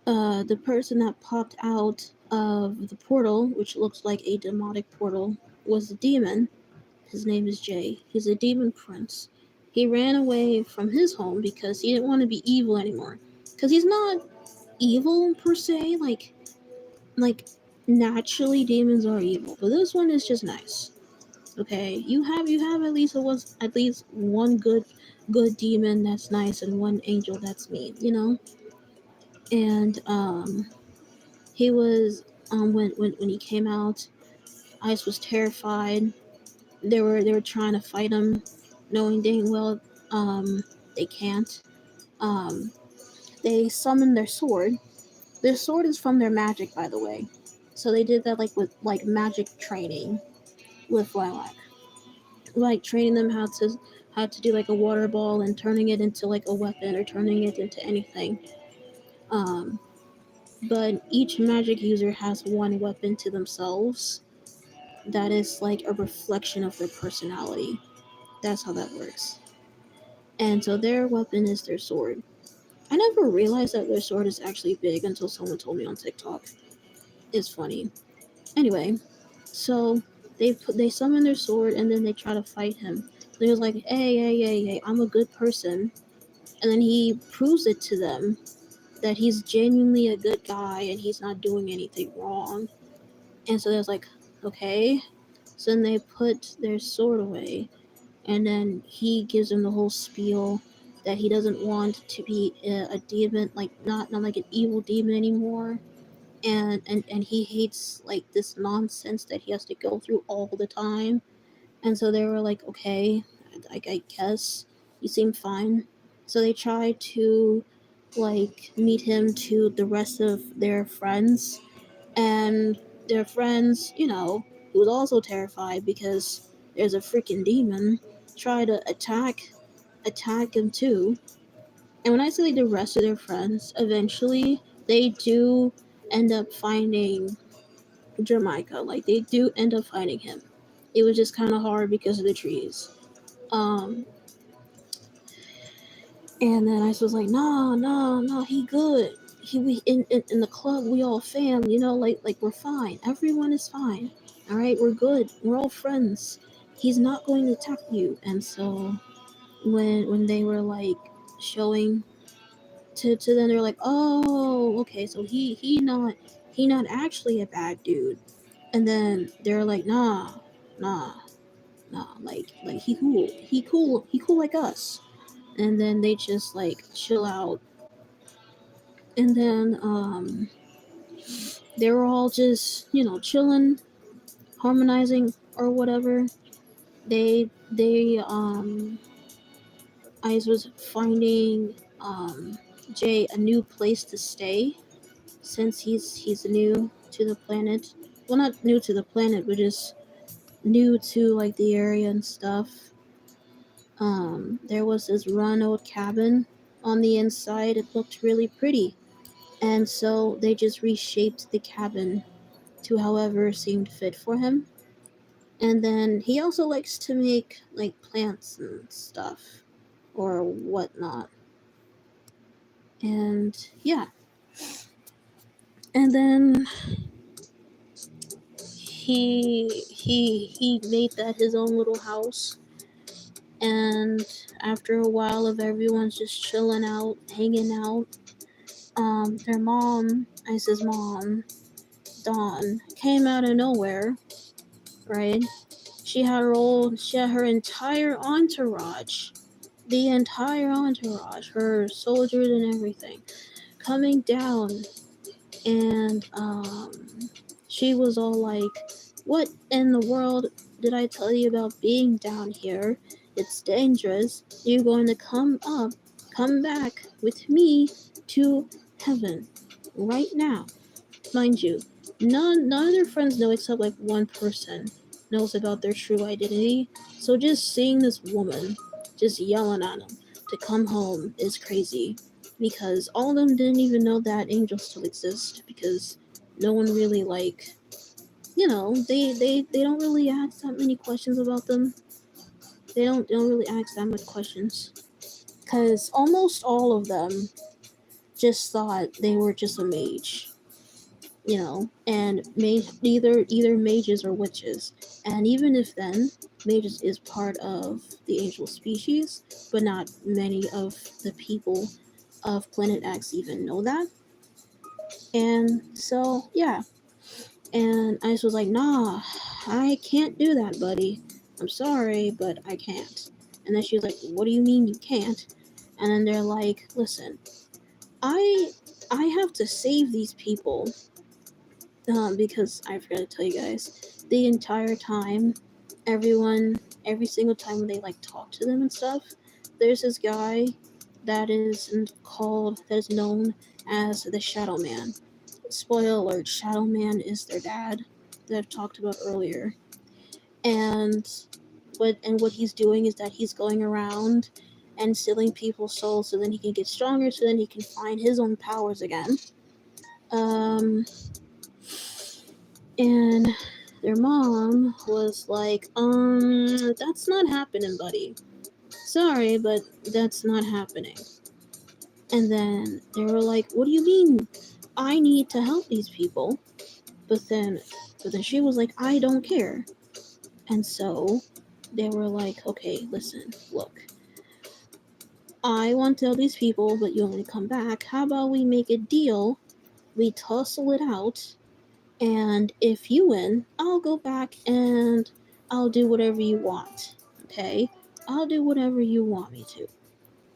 the person that popped out of the portal, which looks like a demonic portal, was a demon. His name is Jay. He's a demon prince. He ran away from his home because he didn't want to be evil anymore. Because he's not evil per se, like naturally demons are evil, but this one is just nice. Okay, you have at least one good demon that's nice and one angel that's mean, And he was when he came out, Ice was terrified. They were trying to fight him, knowing dang well they can't. Um, they summoned their sword. Their sword is from their magic, by the way. So they did that like with like magic training with Lilac, like training them how to do like a water ball and turning it into like a weapon or turning it into anything. Um, but each magic user has one weapon to themselves that is like a reflection of their personality. That's how that works. And so their weapon is their sword. I never realized that their sword is actually big until someone told me on TikTok. It's funny. Anyway, so they summon their sword and then they try to fight him. And he was like, hey, I'm a good person. And then he proves it to them that he's genuinely a good guy and he's not doing anything wrong. And so they was like, okay. So then they put their sword away, and then he gives them the whole spiel that he doesn't want to be a demon, like not like an evil demon anymore. And he hates like this nonsense that he has to go through all the time. And so they were like, okay, I guess you seem fine. So they tried to like meet him to the rest of their friends, and their friends, who was also terrified because there's a freaking demon, try to attack him too. And when I say like the rest of their friends, eventually they do end up finding Jamaica. Like they do end up finding him. It was just kind of hard because of the trees. Um, and then I was like, no, no, no, he good. We in the club, we all fam, like we're fine. Everyone is fine. All right, we're good. We're all friends. He's not going to attack you. And so when they were like showing to them, they're like, oh, okay, so he not actually a bad dude. And then they're like, nah, nah, like he cool like us. And then they just like chill out. And then they were all just chilling, harmonizing or whatever. They Ice was finding Jay a new place to stay, since he's new to the planet. Well, not new to the planet, but just new to like the area and stuff. There was this run old cabin on the inside. It looked really pretty, and so they just reshaped the cabin to however seemed fit for him. And then he also likes to make like plants and stuff or whatnot. And yeah, and then he made that his own little house. And after a while of everyone's just chilling out, hanging out, their mom, Ice's mom, Dawn, came out of nowhere, right? She had her entire entourage, the entire entourage, her soldiers and everything, coming down. And she was all like, what in the world did I tell you about being down here? It's dangerous. You're going to come back with me to heaven right now. Mind you, none of their friends know except like one person knows about their true identity. So just seeing this woman just yelling at them to come home is crazy, because all of them didn't even know that angels still exist, because no one really like, they don't really ask that many questions about them. They don't really ask that much questions, because almost all of them just thought they were just a mage, and either mages or witches. And even if then, mages is part of the angel species, but not many of the people of Planet X even know that. And so, yeah. And I just was like, nah, I can't do that, buddy. I'm sorry, but I can't. And then she was like, what do you mean you can't? And then they're like, listen, I I have to save these people, because I forgot to tell you guys, the entire time, every single time when they like talk to them and stuff, there's this guy that is known as the Shadow Man. Spoiler alert: Shadow Man is their dad that I've talked about earlier. And what he's doing is that he's going around and stealing people's souls so then he can get stronger, so then he can find his own powers again. Um, And their mom was like, that's not happening, buddy. Sorry, but that's not happening. And then they were like, what do you mean? I need to help these people. But then, she was like, I don't care. And so they were like, okay, listen, look. I want to help these people, but you only come back. How about we make a deal? We tussle it out, and if you win, I'll go back and I'll do whatever you want. Okay? I'll do whatever you want me to.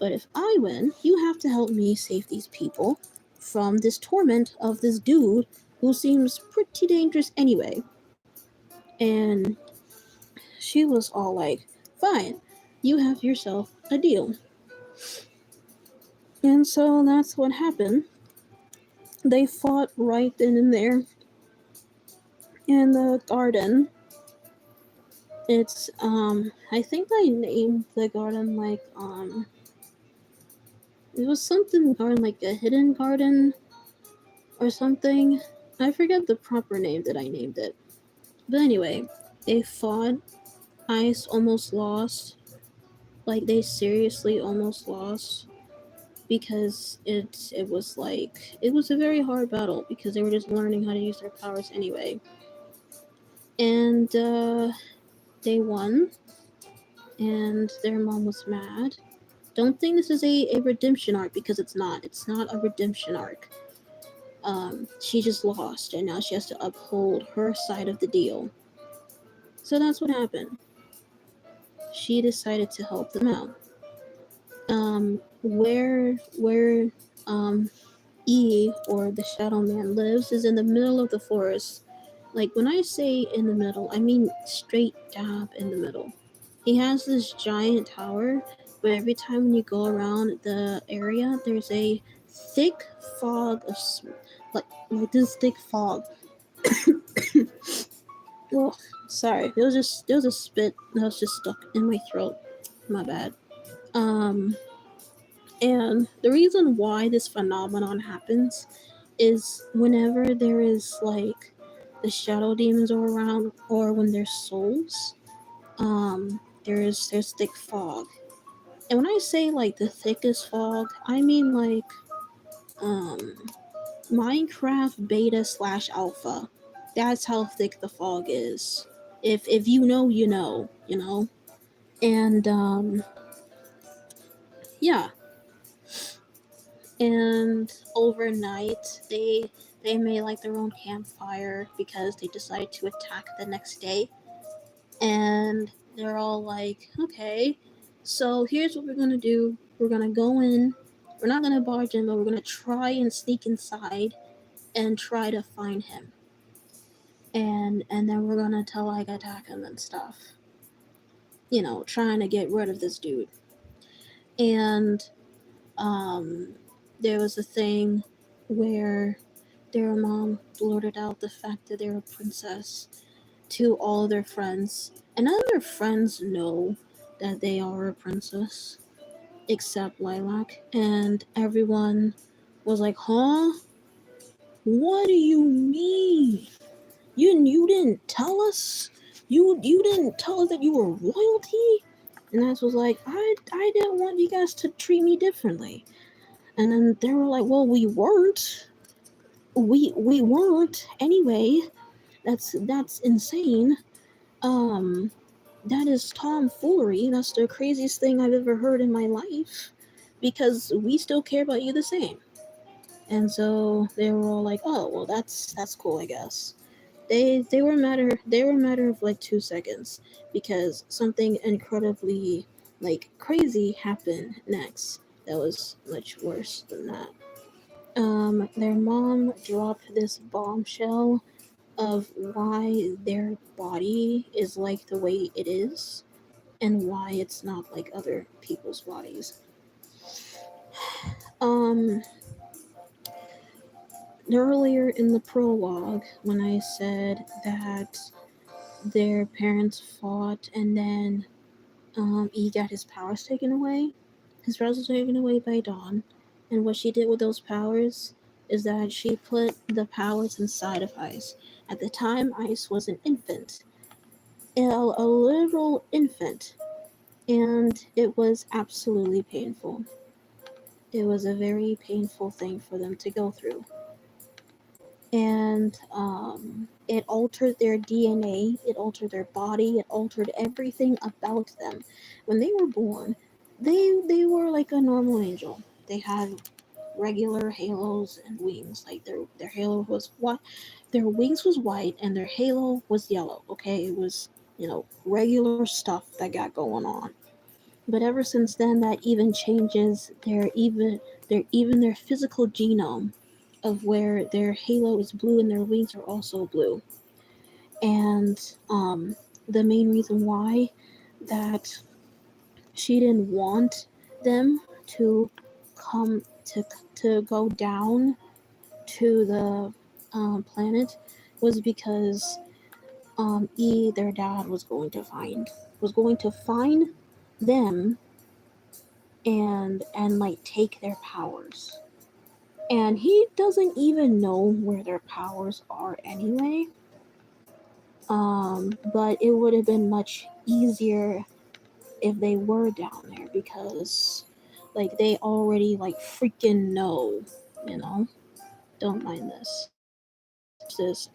But if I win, you have to help me save these people from this torment of this dude who seems pretty dangerous anyway. And she was all like, fine, you have yourself a deal. And so that's what happened. They fought right then and there in the garden. It's I think I named the garden like it was something garden like a hidden garden or something. I forget the proper name that I named it. But anyway, they fought. Ice almost lost. Like they seriously almost lost because it was like it was a very hard battle because they were just learning how to use their powers anyway. And they won, and their mom was mad. Don't think this is a redemption arc because it's not. It's not a redemption arc. She just lost, and now she has to uphold her side of the deal. So that's what happened. She decided to help them out. Where E or the Shadow Man lives is in the middle of the forest. Like when I say in the middle, I mean straight dab in the middle. He has this giant tower, but every time when you go around the area, there's a thick fog of like this thick fog. Oh, sorry, there was a spit that was just stuck in my throat. My bad. Um, and the reason why this phenomenon happens is whenever there is like the shadow demons are around or when there's souls, there's thick fog. And when I say like the thickest fog, I mean like um Minecraft beta slash alpha. That's how thick the fog is. If you know, you know, you know. And yeah. And overnight they made like their own campfire because they decided to attack the next day. And they're all like, okay, so here's what we're gonna do. We're gonna go in. We're not gonna barge in, but we're gonna try and sneak inside and try to find him. And then we're gonna to like attack him and stuff. You know, trying to get rid of this dude. And um, there was a thing where their mom blurted out the fact that they're a princess to all their friends, and none of their friends know that they are a princess except Lilac, and everyone was like, "Huh? What do you mean? You didn't tell us? You didn't tell us that you were royalty?" And Ice was like, I didn't want you guys to treat me differently." And then they were like, "Well, we weren't. We weren't anyway. That's insane. Um, that is tomfoolery. That's the craziest thing I've ever heard in my life. Because we still care about you the same." And so they were all like, "Oh, well, that's cool, I guess." They were a matter of like 2 seconds because something incredibly like crazy happened next. That was much worse than that. Their mom dropped this bombshell of why their body is like the way it is and why it's not like other people's bodies. Um, Earlier in the prologue, when I said that their parents fought and then he got his powers taken away, his powers were taken away by Dawn, and what she did with those powers is that she put the powers inside of Ice. At the time, Ice was an infant, a literal infant, and it was absolutely painful. It was a very painful thing for them to go through. And it altered their DNA, it altered their body, it altered everything about them. When they were born, they were like a normal angel. They had regular halos and wings. Like their halo was what their wings was white and their halo was yellow. Okay, it was regular stuff that got going on. But ever since then, that even changes their physical genome of where their halo is blue and their wings are also blue. And the main reason why that she didn't want them to come to go down to the planet was because their dad was going to find them and like take their powers. And he doesn't even know where their powers are anyway. But it would have been much easier if they were down there because like they already like freaking know, you know. Don't mind this. This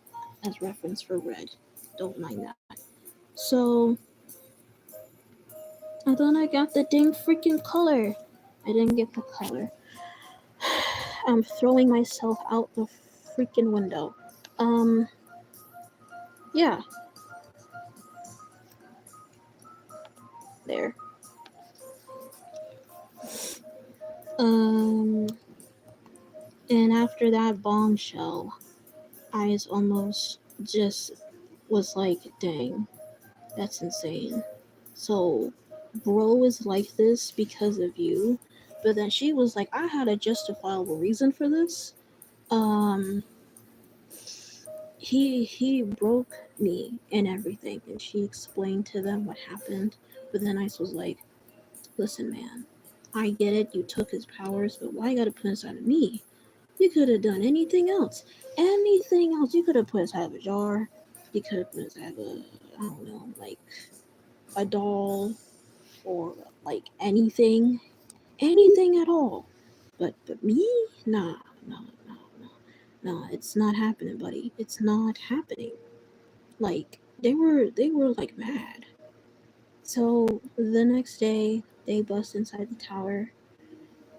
as reference for red. Don't mind that. So I thought I got the dang freaking color. I didn't get the color. I'm throwing myself out the freaking window. Yeah. There. Um, and after that bombshell, I was almost just was like, dang, that's insane. So, bro is like this because of you. But then she was like, I had a justifiable reason for this. Um, he broke me and everything, and she explained to them what happened. But then Ice was like, listen, man, I get it. You took his powers, but why you gotta put inside of me? You could have done anything else. Anything else. You could have put inside of a jar. You could have put inside of a, I don't know, like a doll or like anything. Anything at all. But me? Nah, nah, nah, nah. Nah, it's not happening, buddy. It's not happening. Like they were like mad. So the next day they bust inside the tower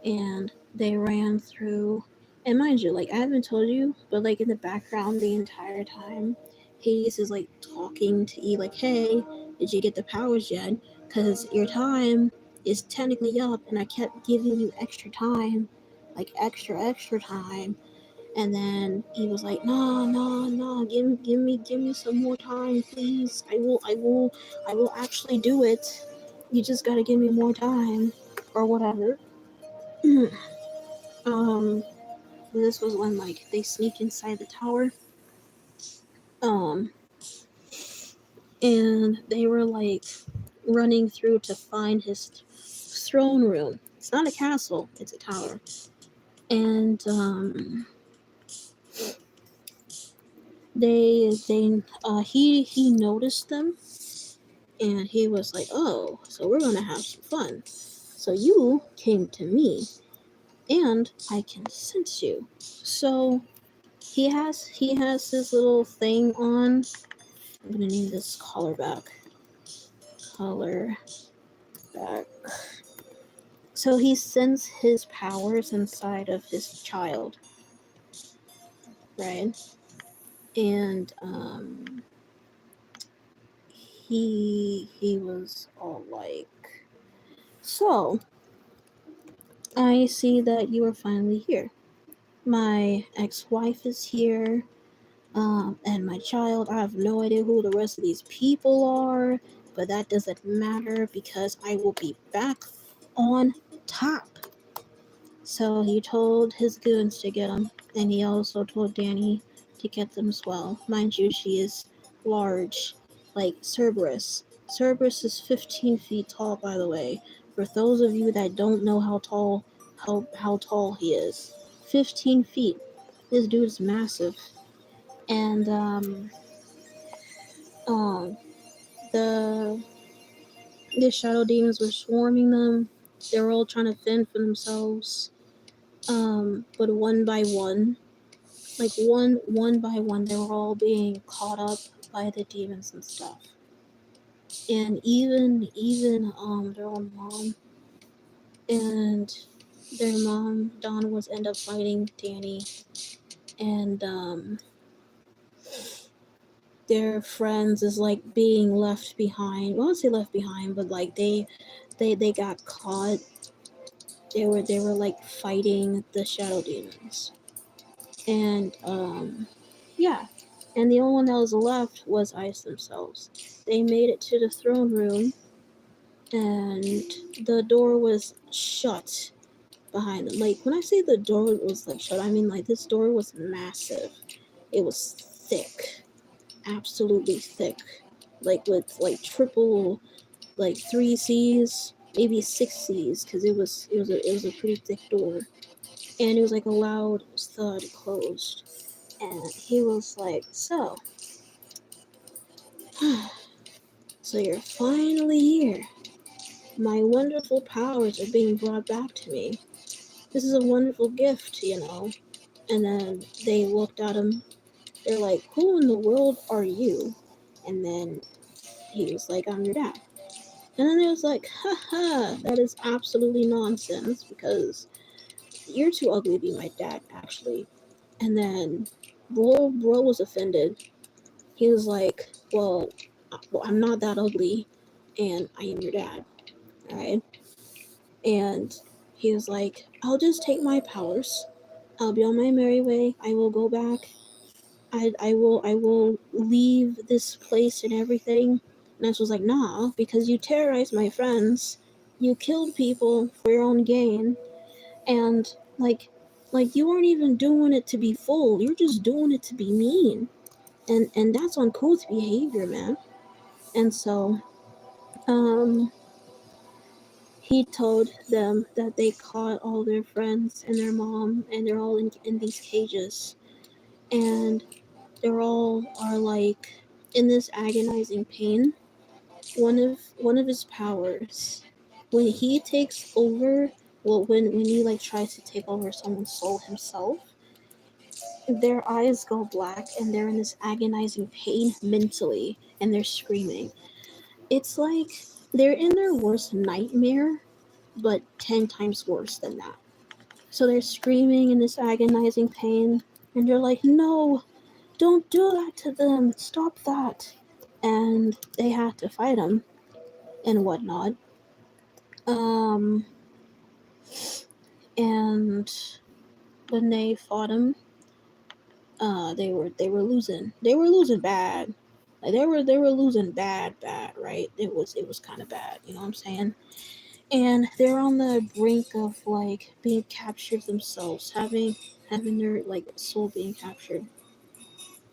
and they ran through. And mind you, like I haven't told you, but like in the background the entire time, Hades is like talking to E, like, "Hey, did you get the powers yet? Because your time is technically up, and I kept giving you extra time, like extra time." And then he was like, "No, no, no, give me some more time, please. I will actually do it. You just gotta give me more time, or whatever." um this was when like they sneak inside the tower, um and they were like running through to find his throne room. It's not a castle, it's a tower. And he noticed them, and he was like, oh, so we're gonna have some fun. So you came to me, and I can sense you. So he has this little thing on. I'm gonna need this color back. Color back. So he sends his powers inside of his child, right? And he was all like, so I see that you are finally here. My ex-wife is here, and my child. I have no idea who the rest of these people are, but that doesn't matter because I will be back on top. So he told his goons to get him, and he also told Danny to get them as well. Mind you, she is large, like Cerberus. Cerberus is 15 feet tall, by the way. For those of you that don't know how tall he is, 15 feet. This dude's massive, and um, the shadow demons were swarming them. They were all trying to fend for themselves. But one by one, like one by one, they were all being caught up by the demons and stuff. And even their own mom and their mom Dawn was end up fighting Danny, and their friends is like being left behind. Well, I won't say left behind, but like they got caught. They were like fighting the shadow demons, and yeah, and the only one that was left was Ice themselves. They made it to the throne room, and the door was shut behind them. Like when I say the door was like shut, I mean like this door was massive. It was thick, absolutely thick, like with like triple, like 3 Cs, maybe 6 Cs, because it was a pretty thick door, and it was like a loud thud closed. And he was like, so you're finally here. My wonderful powers are being brought back to me. This is a wonderful gift, you know. And then they looked at him. They're like, who in the world are you? And then he was like, I'm your dad. And then it was like, haha, that is absolutely nonsense because you're too ugly to be my dad, actually. And then bro was offended. He was like, well, I'm not that ugly, and I am your dad, alright? And he was like, I'll just take my powers. I'll be on my merry way. I will go back. I will leave this place and everything. And I was like, nah, because you terrorized my friends. You killed people for your own gain. And like you weren't even doing it to be full. You're just doing it to be mean. And that's uncouth behavior, man. And so um he told them that they caught all their friends and their mom, and they're all in these cages, and they're all are like in this agonizing pain. One of his powers, when he takes over, well, when he like tries to take over someone's soul himself, their eyes go black and they're in this agonizing pain mentally, and they're screaming. It's like they're in their worst nightmare, but 10 times worse than that. So they're screaming in this agonizing pain, and they're like, no, don't do that to them, stop that. And they had to fight him and whatnot. Um, and when they fought him, they were losing. They were losing bad. Like they were losing bad, right? It was kind of bad, you know what I'm saying? And they're on the brink of like being captured themselves, having their like soul being captured.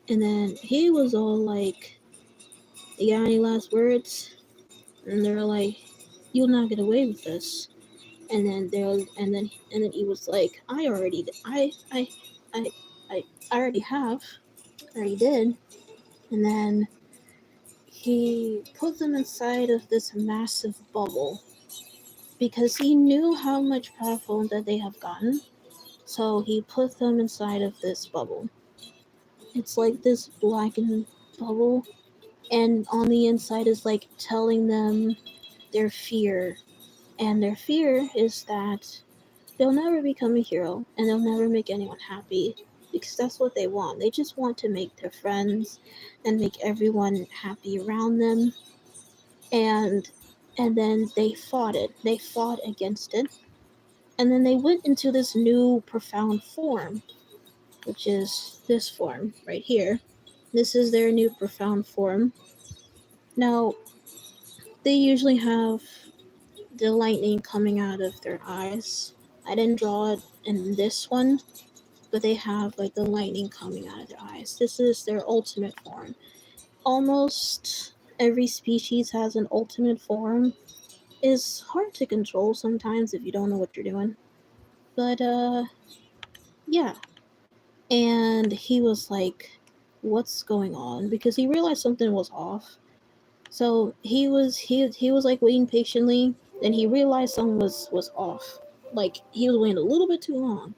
And then he was all like, "You got any last words?" And they're like, "You'll not get away with this." And then and then he was like, I, I already have, I already did." And then he put them inside of this massive bubble because he knew how much powerful that they have gotten. So he put them inside of this bubble. It's like this blackened bubble, and on the inside is like telling them their fear. And their fear is that they'll never become a hero and they'll never make anyone happy because that's what they want. They just want to make their friends and make everyone happy around them. And then they fought it. They fought against it. And then they went into this new profound form, which is this form right here. This is their new profound form. Now, they usually have the lightning coming out of their eyes. I didn't draw it in this one, but they have like the lightning coming out of their eyes. This is their ultimate form. Almost every species has an ultimate form. It's hard to control sometimes if you don't know what you're doing. But yeah. And he was like, what's going on? Because he realized something was off. So he was like waiting patiently, and he realized something was off. Like he was waiting a little bit too long.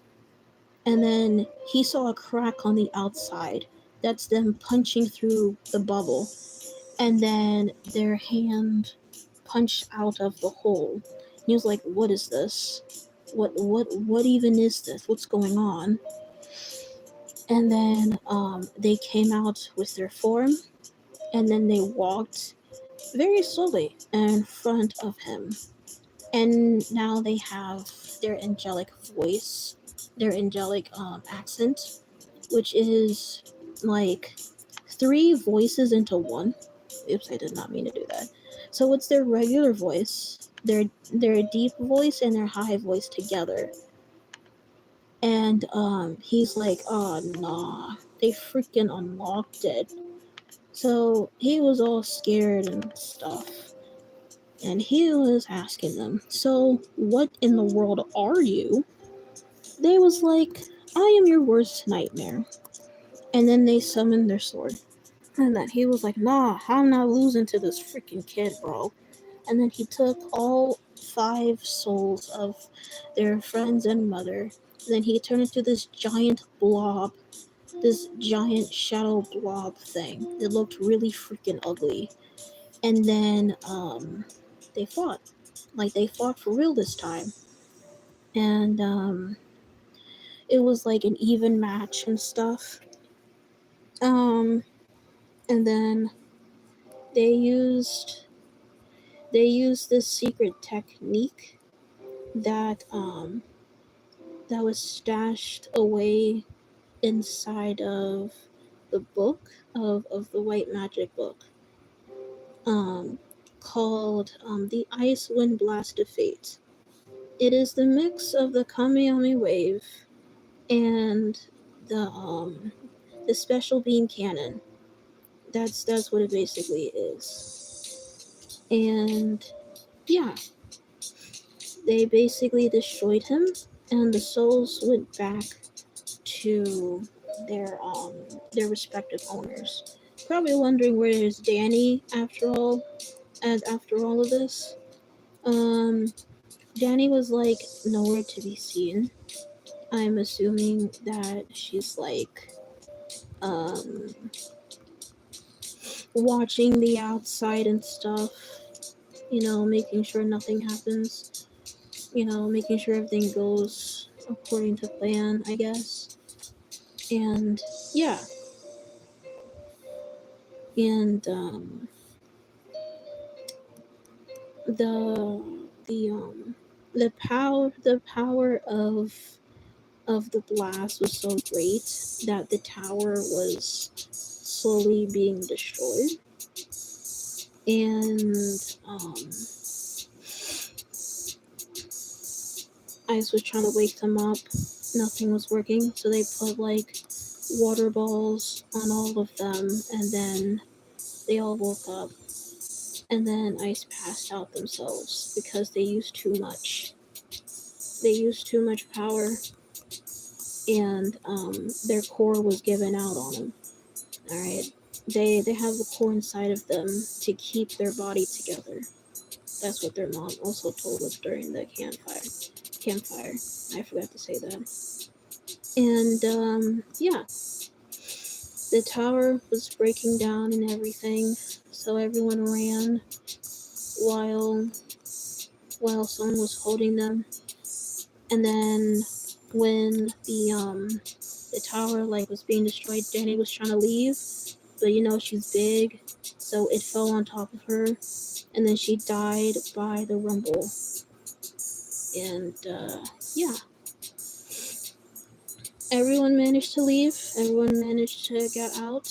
And then he saw a crack on the outside. That's them punching through the bubble. And then their hand punched out of the hole. And he was like, what is this? What even is this? What's going on? And then they came out with their form, and then they walked very slowly in front of him. and now they have their angelic voice, their angelic accent, which is like three voices into one. Oops, I did not mean to do that. So it's their regular voice, their deep voice, and their high voice together. And he's like, oh nah, they freaking unlocked it. So he was all scared and stuff. And he was asking them, so what in the world are you? They was like, I am your worst nightmare. And then they summoned their sword. And then he was like, nah, I'm not losing to this freaking kid, bro. And then he took all 5 souls of their friends and mother. And then he turned into this giant blob, this giant shadow blob thing. It looked really freaking ugly. And then they fought. Like they fought for real this time. And it was like an even match and stuff. Um and then they used this secret technique that that was stashed away inside of the book of the white magic book, um called the Ice Wind Blast of Fate. It is the mix of the Kamiyami wave and the special beam cannon. That's what it basically is. And yeah, they basically destroyed him, and the souls went back to their respective owners. Probably wondering where is Danny after all, and after all of this. Um, Danny was like nowhere to be seen. I'm assuming that she's like um watching the outside and stuff, making sure nothing happens, making sure everything goes according to plan, I guess. And yeah, and the the power of the blast was so great that the tower was slowly being destroyed. And Ice was trying to wake them up. Nothing was working, so they put like water balls on all of them, and then they all woke up. And then Ice passed out themselves because they used too much. They used too much power, and their core was given out on them. All right, they have the core inside of them to keep their body together. That's what their mom also told us during the campfire. I forgot to say that. And yeah, the tower was breaking down and everything, so everyone ran while someone was holding them. And then when the tower like was being destroyed, Danny was trying to leave, but she's big, so it fell on top of her, and then she died by the rumble. And yeah, everyone managed to leave, everyone managed to get out,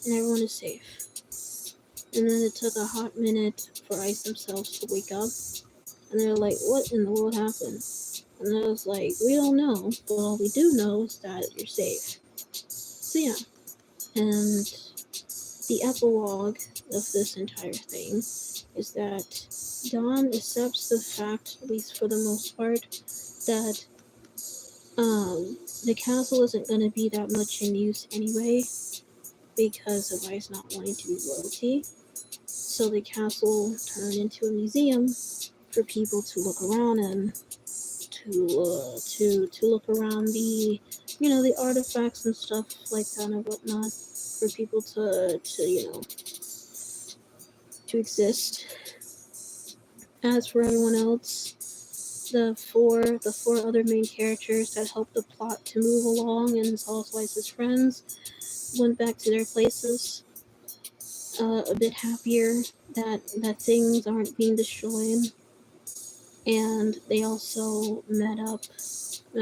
and everyone is safe. And then it took a hot minute for Ice themselves to wake up, and they're like, what in the world happened? And I was like, we don't know, but all we do know is that you're safe. So yeah, and the epilogue of this entire thing is that Dawn accepts the fact, at least for the most part, that the castle isn't going to be that much in use anyway because of Ice not wanting to be royalty. So the castle turned into a museum for people to look around and to look around the the artifacts and stuff like that and whatnot, for people to exist. As for everyone else, the four other main characters that helped the plot to move along, and also Ice's friends, went back to their places, a bit happier that things aren't being destroyed. and they also met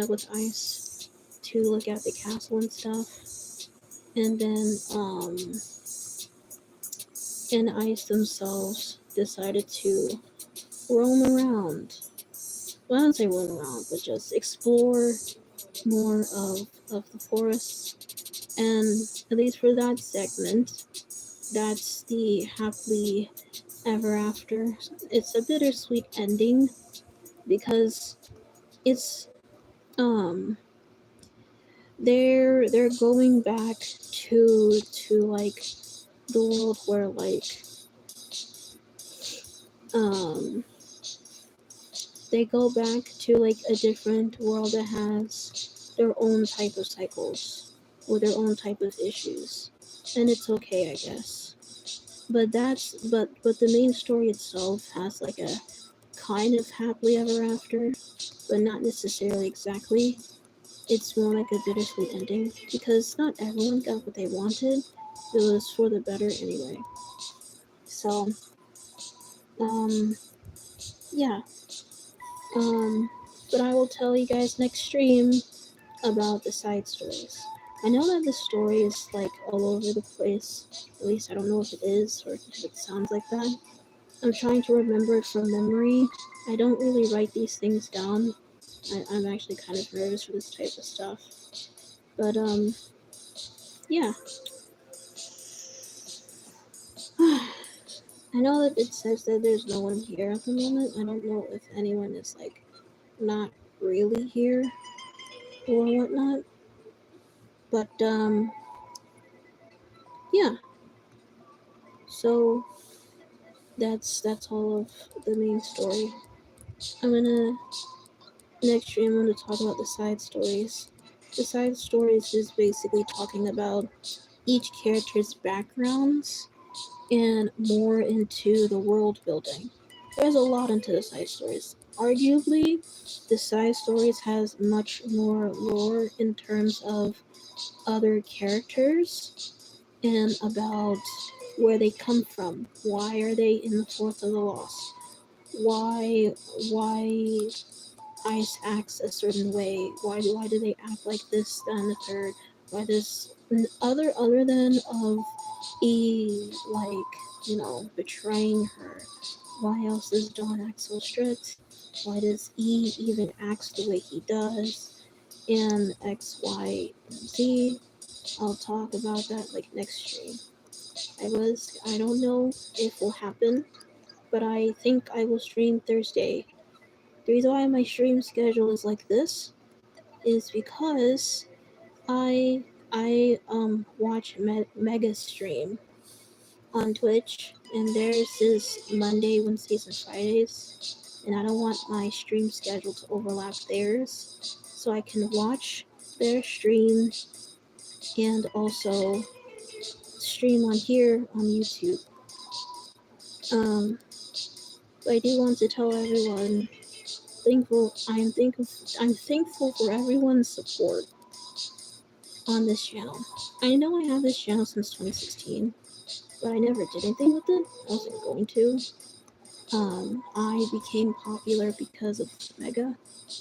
with Ice to look at the castle and stuff. And then and Ice themselves decided to roam around. Well, I don't say roam around, but just explore more of the forest. And at least for that segment, that's the happily ever after. It's a bittersweet ending because it's um they're going back to like the world where like um they go back to like a different world that has their own type of cycles or their own type of issues, and it's okay, I guess. But the main story itself has like a kind of happily ever after, but not necessarily exactly. It's more like a bittersweet ending because not everyone got what they wanted. It was for the better anyway. So, um, yeah. Um, but I will tell you guys next stream about the side stories. I know that the story is like all over the place. At least I don't know if it is or if it sounds like that. I'm trying to remember it from memory. I don't really write these things down. I'm actually kind of nervous for this type of stuff. But yeah. I know that it says that there's no one here at the moment. I don't know if anyone is like not really here or whatnot. But yeah. So that's all of the main story. I'm gonna next stream. I'm gonna talk about the side stories. The side stories is basically talking about each character's backgrounds and more into the world building. There's a lot into the side stories. Arguably, the side stories has much more lore in terms of other characters and about where they come from. Why are they in the Fourth of the Lost? Why Ice acts a certain way? Why do they act like this, that, and the third? Why does other than of E like betraying her? Why else does John act so strict? Why does E even act the way he does? And X, Y, and Z. I'll talk about that like next stream. I don't know if will happen, but I think I will stream Thursday. The reason why my stream schedule is like this is because I watch Mega stream on Twitch, and theirs is Monday, Wednesdays, and Fridays, and I don't want my stream schedule to overlap theirs, so I can watch their stream and also stream on here on YouTube. Um, but I do want to tell everyone I'm thankful for everyone's support on this channel. I know I have this channel since 2016, but I never did anything with it. I wasn't going to. I became popular because of Mega.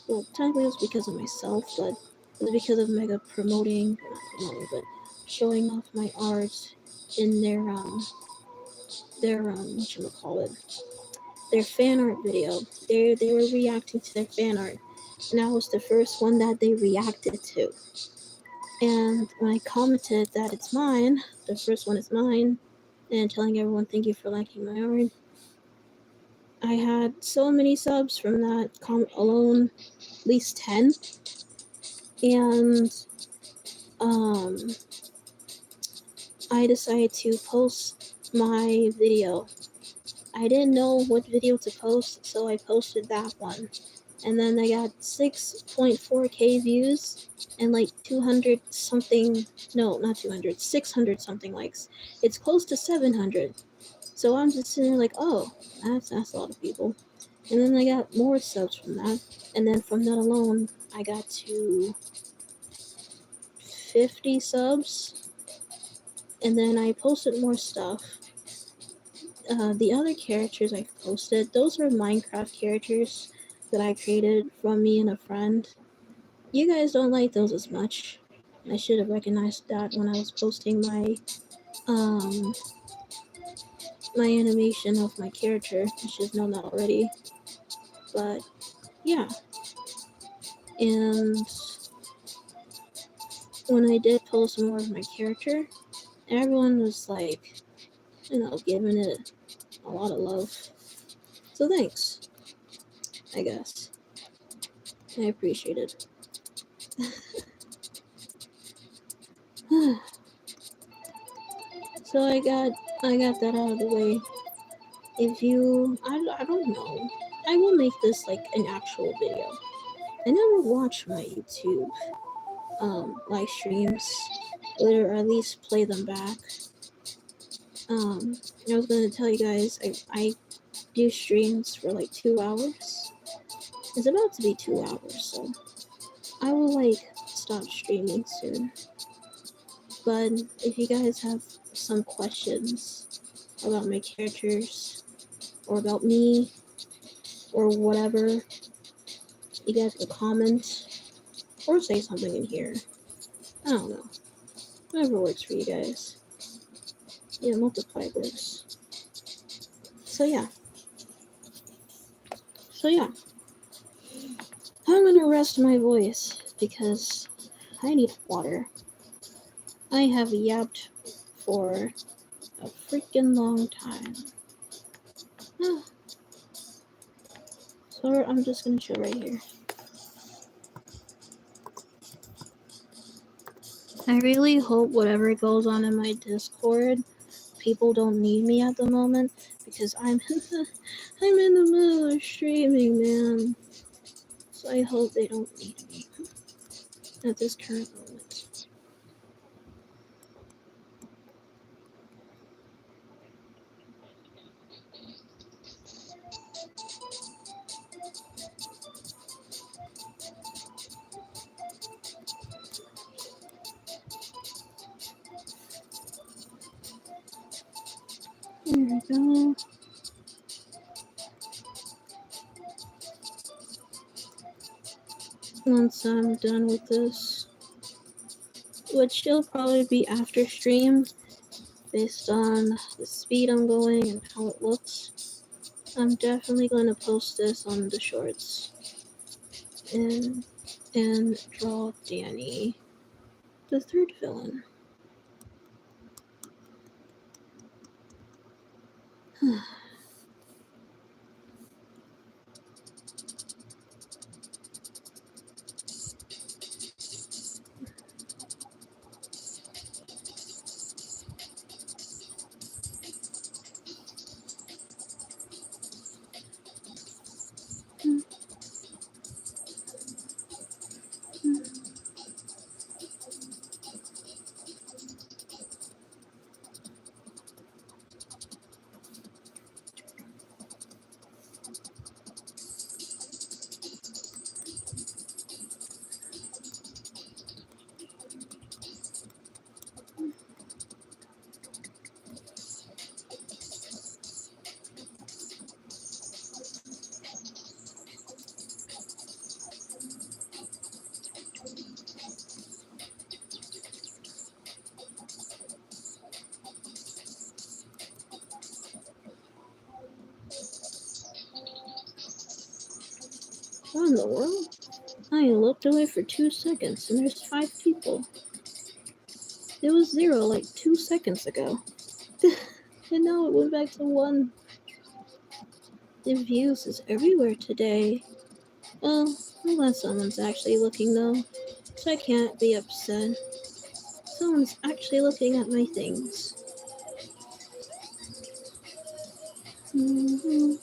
Well, technically it was because of myself, but it was because of Mega promoting, not promoting, but showing off my art in their whatchamacallit, their fan art video. They were reacting to their fan art, and I was the first one that they reacted to. And when I commented that it's mine, the first one is mine, and telling everyone thank you for liking my art, I had so many subs from that comment alone, at least 10. And um, I decided to post my video. I didn't know what video to post, so I posted that one. And then I got 6.4k views and like 200 something, no, not 200, 600 something likes. It's close to 700. So I'm just sitting there like, oh, that's a lot of people. And then I got more subs from that. And then from that alone, I got to 50 subs. And then I posted more stuff. The other characters I posted, those are Minecraft characters. that I created from me and a friend. You guys don't like those as much. I should have recognized that when I was posting um my animation of my character. I should have known that already. But yeah. And when I did post more of my character, everyone was like, giving it a lot of love. So thanks, I guess. I appreciate it. So I got that out of the way. If you I don't know. I will make this like an actual video. I never watch my YouTube live streams, or at least play them back. I was gonna tell you guys I do streams for like 2 hours. It's about to be 2 hours, so I will like stop streaming soon. But if you guys have some questions about my characters or about me or whatever, you guys can comment or say something in here. I don't know. Whatever works for you guys. Yeah, multiply works. So yeah. I'm gonna rest my voice because I need water. I have yapped for a freaking long time. So I'm just gonna chill right here. I really hope whatever goes on in my Discord, people don't need me at the moment because I'm in the middle of streaming, man. So I hope they don't need me at this current moment. There we go. Once I'm done with this, which will probably be after stream, based on the speed I'm going and how it looks, I'm definitely going to post this on the shorts and draw Danny, the third villain. What in the world? I looked away for 2 seconds and there's 5 people. It was 0 like 2 seconds ago. And now it went back to 1. The views is everywhere today. Well, unless someone's actually looking though. So I can't be upset. Someone's actually looking at my things. Mm-hmm.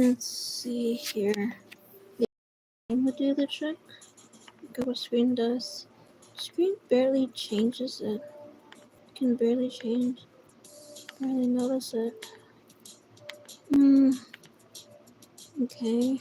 Let's see here. The game would do the trick. Look at what screen does. Screen barely changes it. Can barely change. Barely notice it. Okay.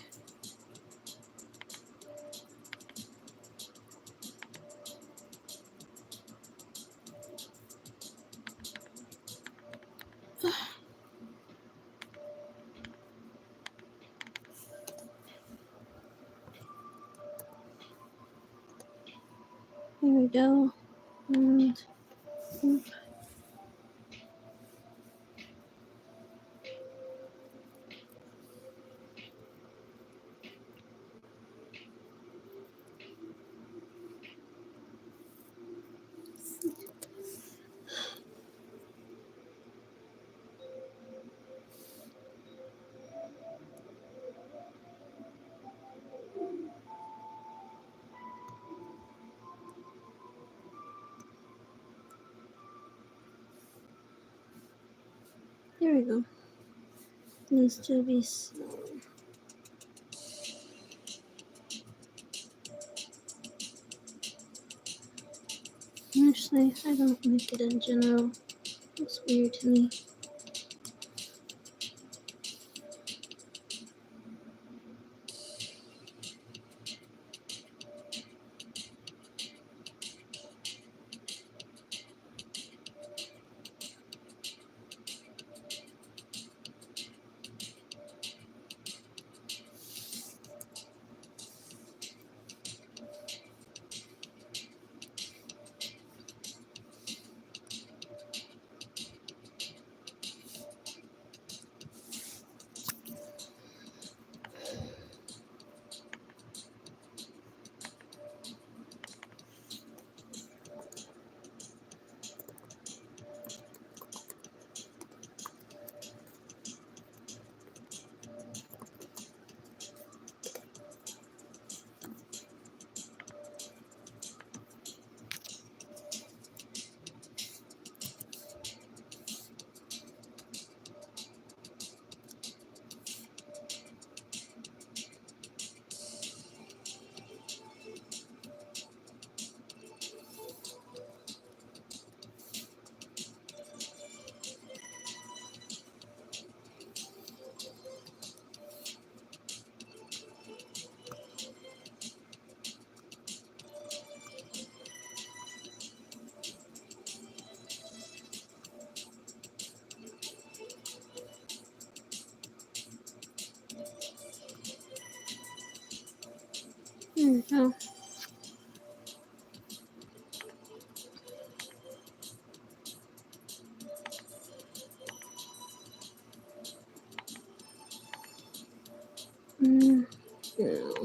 Here we go. And there we go. Needs to be slow. Actually, I don't like it in general. It's weird to me. There we go. No.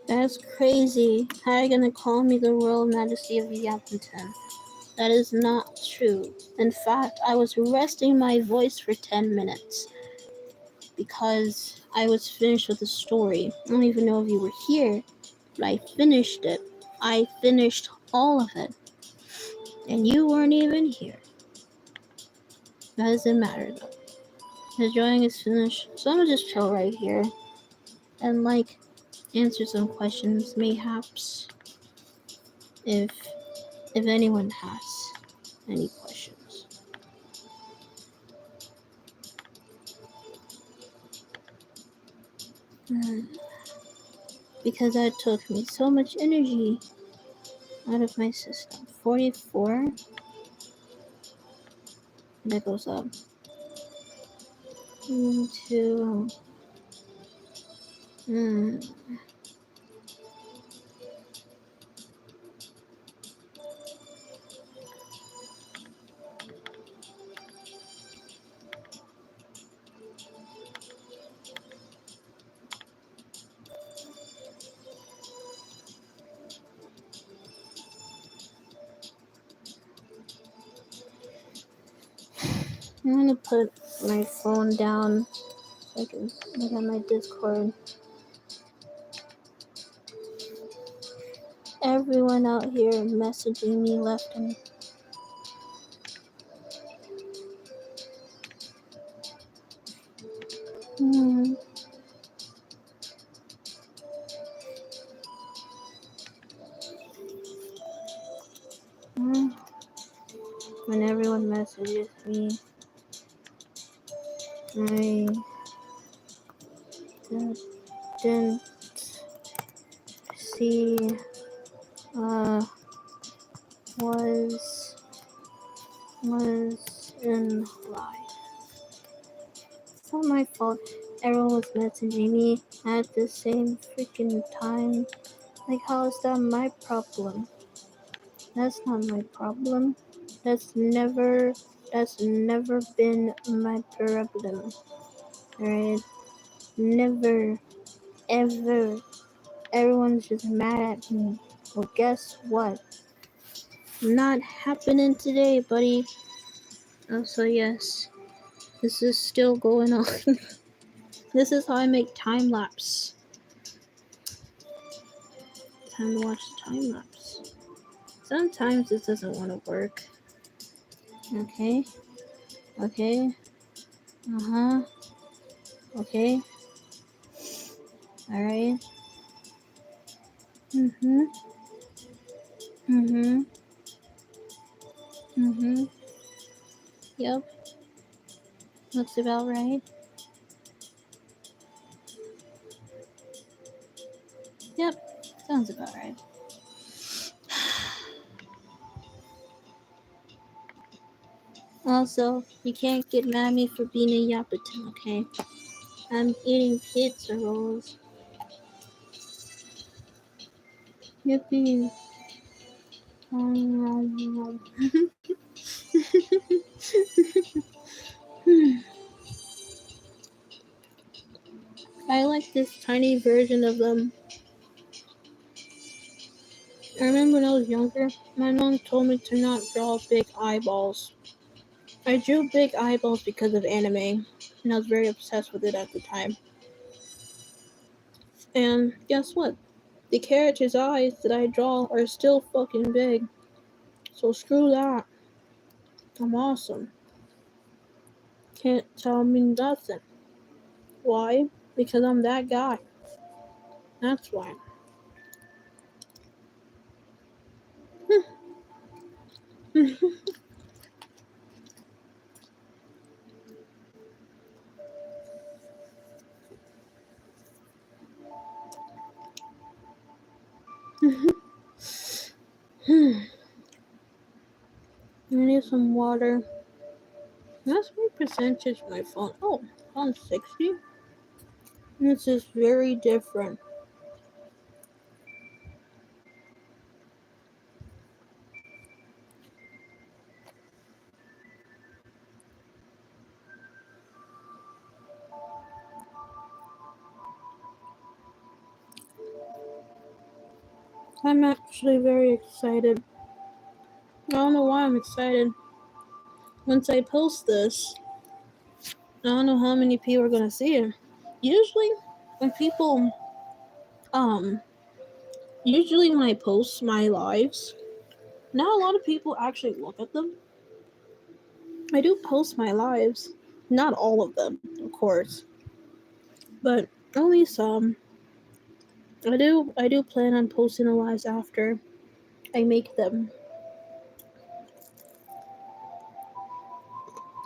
That's crazy. How are you gonna call me the Royal Majesty of Yappenton? That is not true. In fact, I was resting my voice for 10 minutes because I was finished with the story. I don't even know if you were here, but I finished it. I finished all of it. And you weren't even here. That doesn't matter though. The drawing is finished, so I'm gonna just chill right here and answer some questions, mayhaps, if anyone has any questions. Because that took me so much energy out of my system. 44. That goes up into I'm gonna put my phone down so I can look at my Discord. Everyone out here messaging me left and hmm. When everyone messages me, I didn't see was in live. It's not my fault. Everyone was messaging me at the same freaking time. Like, how is that my problem? That's not my problem. That's never been my problem. Alright? Never, ever. Everyone's just mad at me. Well, guess what? Not happening today, buddy. Oh, so yes. This is still going on. This is how I make time lapse. Time to watch the time lapse. Sometimes this doesn't want to work. Okay. Okay. Uh-huh. Okay. Alright. Mm-hmm. Mm-hmm. Mm-hmm. Yep. Looks about right. Yep. Sounds about right. Also, you can't get mad at me for being a Yapitan, okay? I'm eating pizza rolls. Yippee. I like this tiny version of them. I remember when I was younger, my mom told me to not draw big eyeballs. I drew big eyeballs because of anime, and I was very obsessed with it at the time. And guess what? The character's eyes that I draw are still fucking big. So screw that. I'm awesome. Can't tell me nothing. Why? Because I'm that guy. That's why. I need some water. That's my percentage of my phone. Oh, on 60? This is very different. I'm actually very excited. I don't know why I'm excited. Once I post this, I don't know how many people are gonna see it. Usually, when people, um, usually when I post my lives, not a lot of people actually look at them. I do post my lives, not all of them, of course, but only some. I do plan on posting the lives after I make them.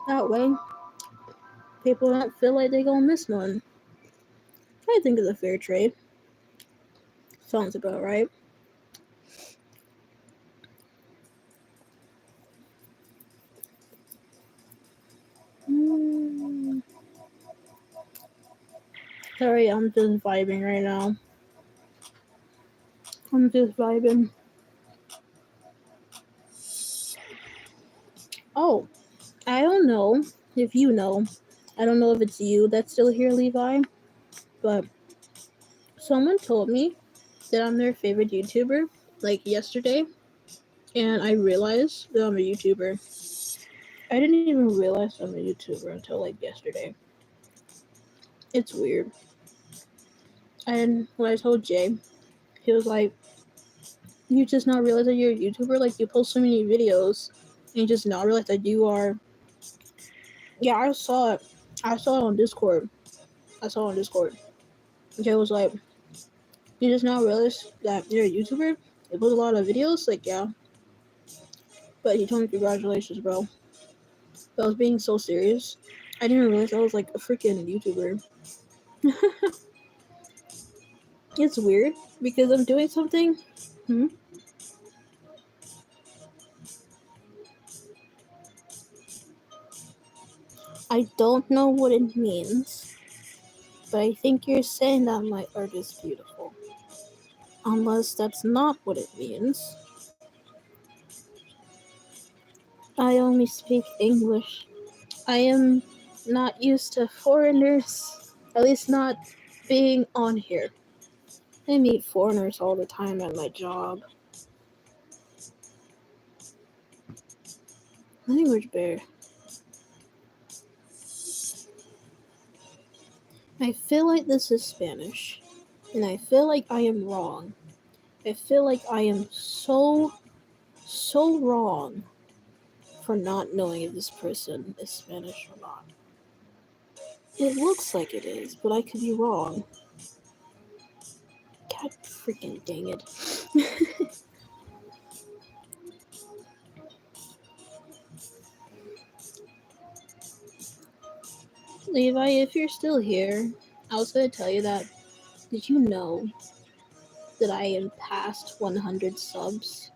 That way, people don't feel like they gonna miss one. I think it's a fair trade. Sounds about right. Mm. Sorry, I'm just vibing right now. I'm just vibing. Oh, I don't know if you know. I don't know if it's you that's still here, Levi, but someone told me that I'm their favorite YouTuber, like yesterday, and I realized that I'm a YouTuber. I didn't even realize I'm a YouTuber until like yesterday. It's weird. And when I told Jay, he was like, "You just not realize that you're a YouTuber? Like you post so many videos, and you just not realize that you are." Yeah, I saw it. I saw it on Discord. Jay was like, "You just now realize that you're a YouTuber? You post a lot of videos?" Like, yeah. But he told me, "Congratulations, bro." But I was being so serious. I didn't realize I was like a freaking YouTuber. It's weird because I'm doing something. I don't know what it means, but I think you're saying that my art is beautiful. Unless that's not what it means. I only speak English. I am not used to foreigners, at least not being on here. I meet foreigners all the time at my job. Language bear. I feel like this is Spanish, and I feel like I am wrong. I feel like I am so wrong for not knowing if this person is Spanish or not. It looks like it is, but I could be wrong. God freaking dang it. Levi, if you're still here, I was going to tell you that. Did you know that I am past 100 subs?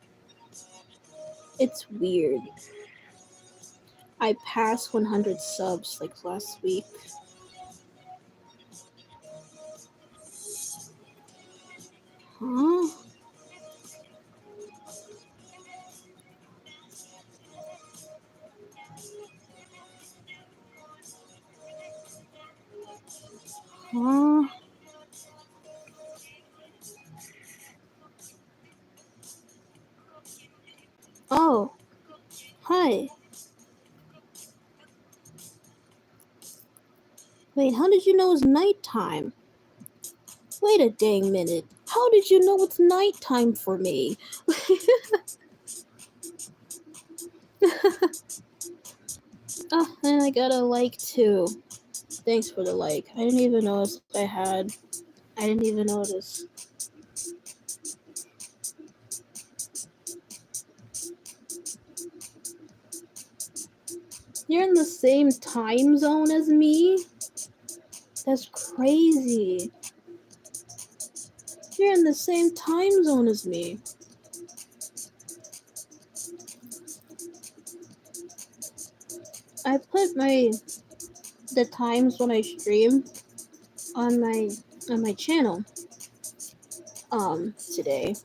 It's weird. I passed 100 subs like last week. Huh? Huh? Oh, hi. Wait, how did you know it's nighttime? Wait a dang minute. How did you know it's nighttime for me? Oh, and I got a like too. Thanks for the like. I didn't even notice I had. I didn't even notice. You're in the same time zone as me? That's crazy. You're in the same time zone as me. I put the times when I stream on my channel today.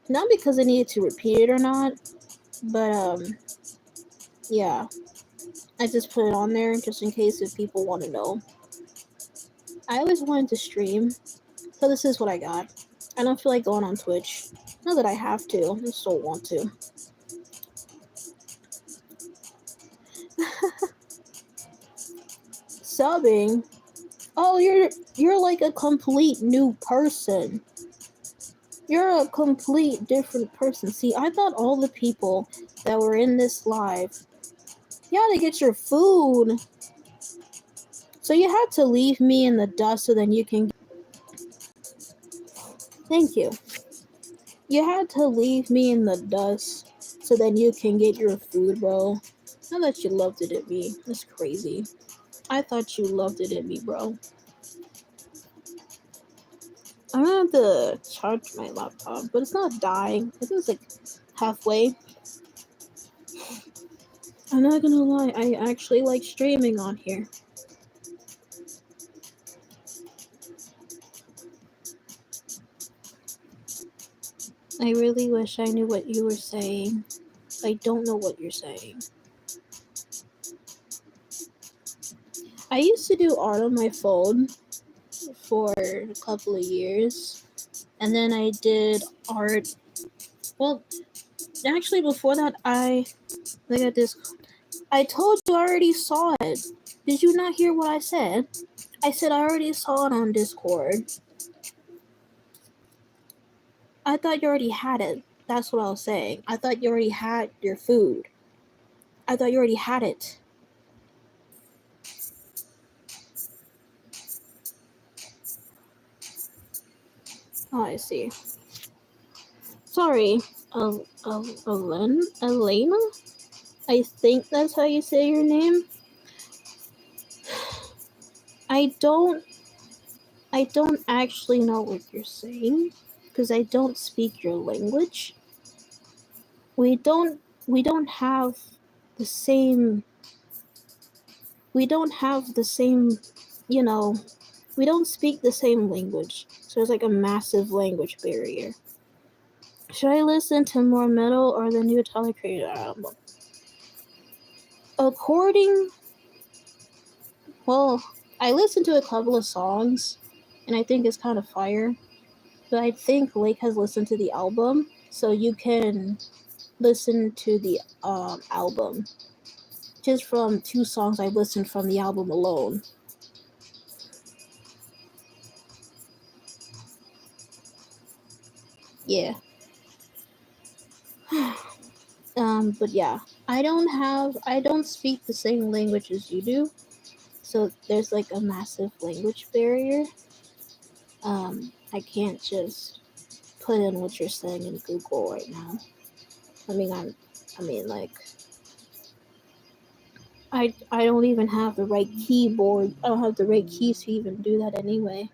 Not because I needed to repeat it or not, but yeah. I just put it on there just in case if people want to know. I always wanted to stream, so this is what I got. I don't feel like going on Twitch. Not that I have to, I still want to. Subbing? Oh, you're like a complete new person. You're a complete different person. See, I thought all the people that were in this live, you had to get your food. So you had to leave me in the dust so then you can. Thank you. You had to leave me in the dust so then you can get your food, bro. I thought you loved it at me. That's crazy. I thought you loved it at me, bro. I'm gonna have to charge my laptop, but it's not dying. I think it's like halfway. I'm not gonna lie, I actually like streaming on here. I really wish I knew what you were saying. I don't know what you're saying. I used to do art on my phone for a couple of years, and then I did art. Well, Actually, before that, I look at this. I told you I already saw it. Did you not hear what I said? I said I already saw it on Discord. I thought you already had it. That's what I was saying. I thought you already had your food. I thought you already had it. Oh, I see. Sorry, Elena? I think that's how you say your name. I don't actually know what you're saying because I don't speak your language. We don't have the same you know, we don't speak the same language. So there's like a massive language barrier. Should I listen to more metal or the new Tyler Creator album? Well, I listened to a couple of songs and I think it's kind of fire. But I think Lake has listened to the album, so you can listen to the album. Just from 2 songs I listened from the album alone. Yeah. But yeah, I don't speak the same language as you do, so there's like a massive language barrier. I can't just put in what you're saying in Google right now. Like, I don't even have the right keyboard. I don't have the right keys to even do that anyway.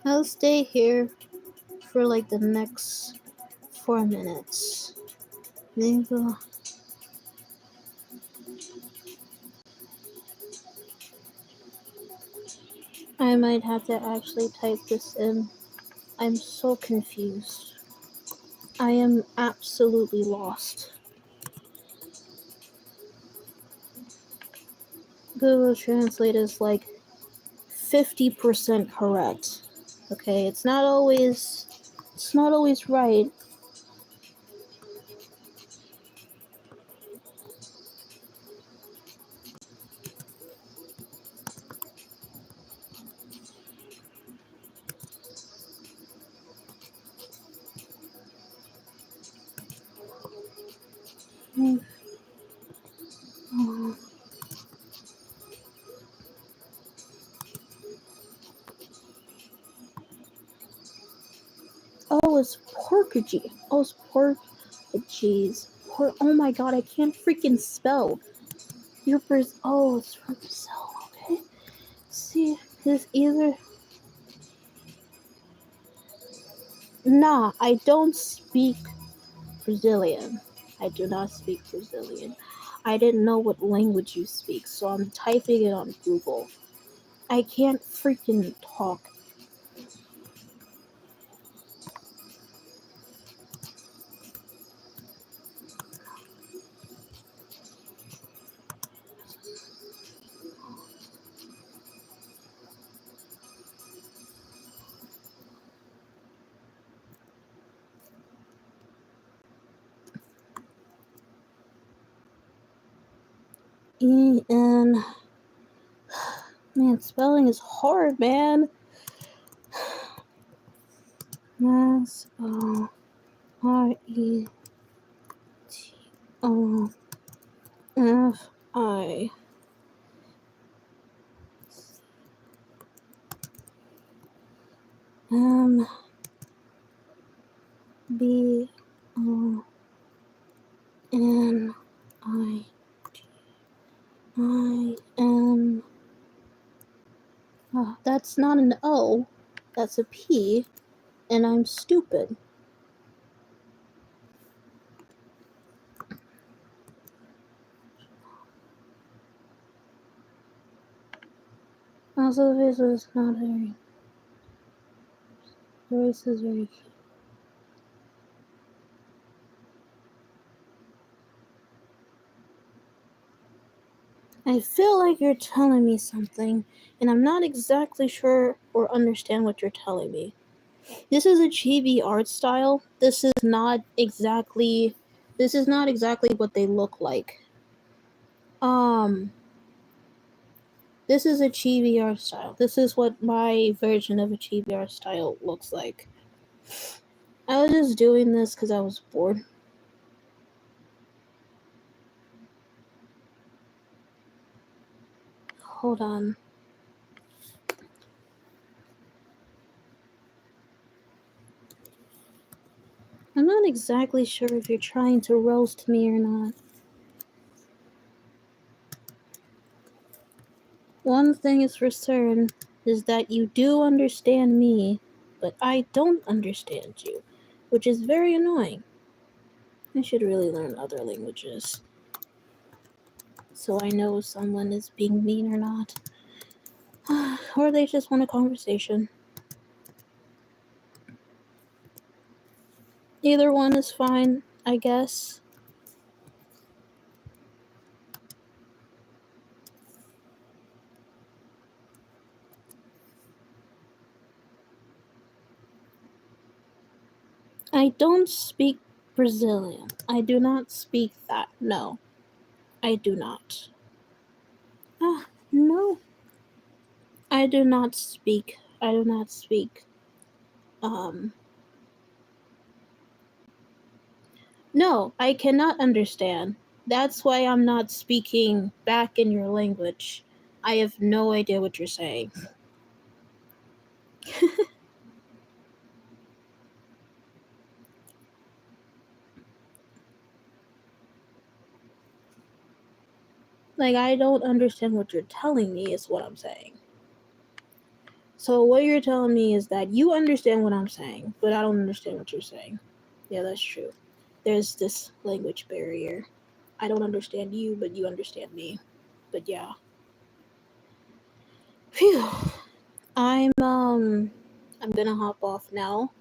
I'll stay here for like the next 4 minutes. Maybe I might have to actually type this in. I'm so confused. I am absolutely lost. Google Translate is like 50% correct. Okay, it's not always right. Oh, it's porkage. Oh, it's porkages. Oh my god, I can't freaking spell. Oh, it's from Brazil. Okay. See, there's either. Nah, I don't speak Brazilian. I do not speak Brazilian. I didn't know what language you speak, so I'm typing it on Google. I can't freaking talk. E-N. Man, spelling is hard, man. S-O-R-E-T-O-F-I. M-B-O-N-I-I-N. Oh, that's not an O. That's a P. And I'm stupid. Also, this is not very. The race is very cute. I feel like you're telling me something, and I'm not exactly sure or understand what you're telling me. This is a chibi art style. This is not exactly what they look like. Um this is a chibi art style. This is what my version of a chibi art style looks like. I was just doing this because I was bored. Hold on. I'm not exactly sure if you're trying to roast me or not. One thing is for certain is that you do understand me, but I don't understand you, which is very annoying. I should really learn other languages so I know if someone is being mean or not. Or they just want a conversation. Either one is fine, I guess. I don't speak Brazilian. I do not speak that. No, I do not. No. I do not speak. I do not speak. Um, no, I cannot understand. That's why I'm not speaking back in your language. I have no idea what you're saying. Like, I don't understand what you're telling me, is what I'm saying. So, what you're telling me is that you understand what I'm saying, but I don't understand what you're saying. Yeah, that's true. There's this language barrier. I don't understand you, but you understand me. But yeah. Phew. I'm gonna hop off now.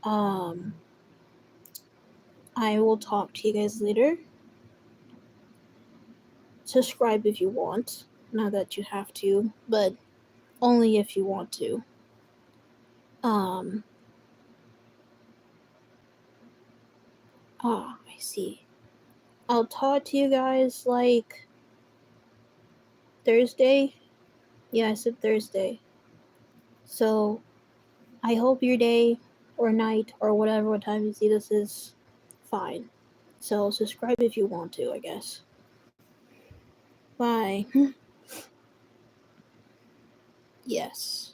Um I will talk to you guys later. Subscribe if you want. Not that you have to, but only if you want to. Um I see. I'll talk to you guys like Thursday. Yeah, I said Thursday. So I hope your day or night or whatever time you see this is fine. So subscribe if you want to, I guess. Bye. Yes.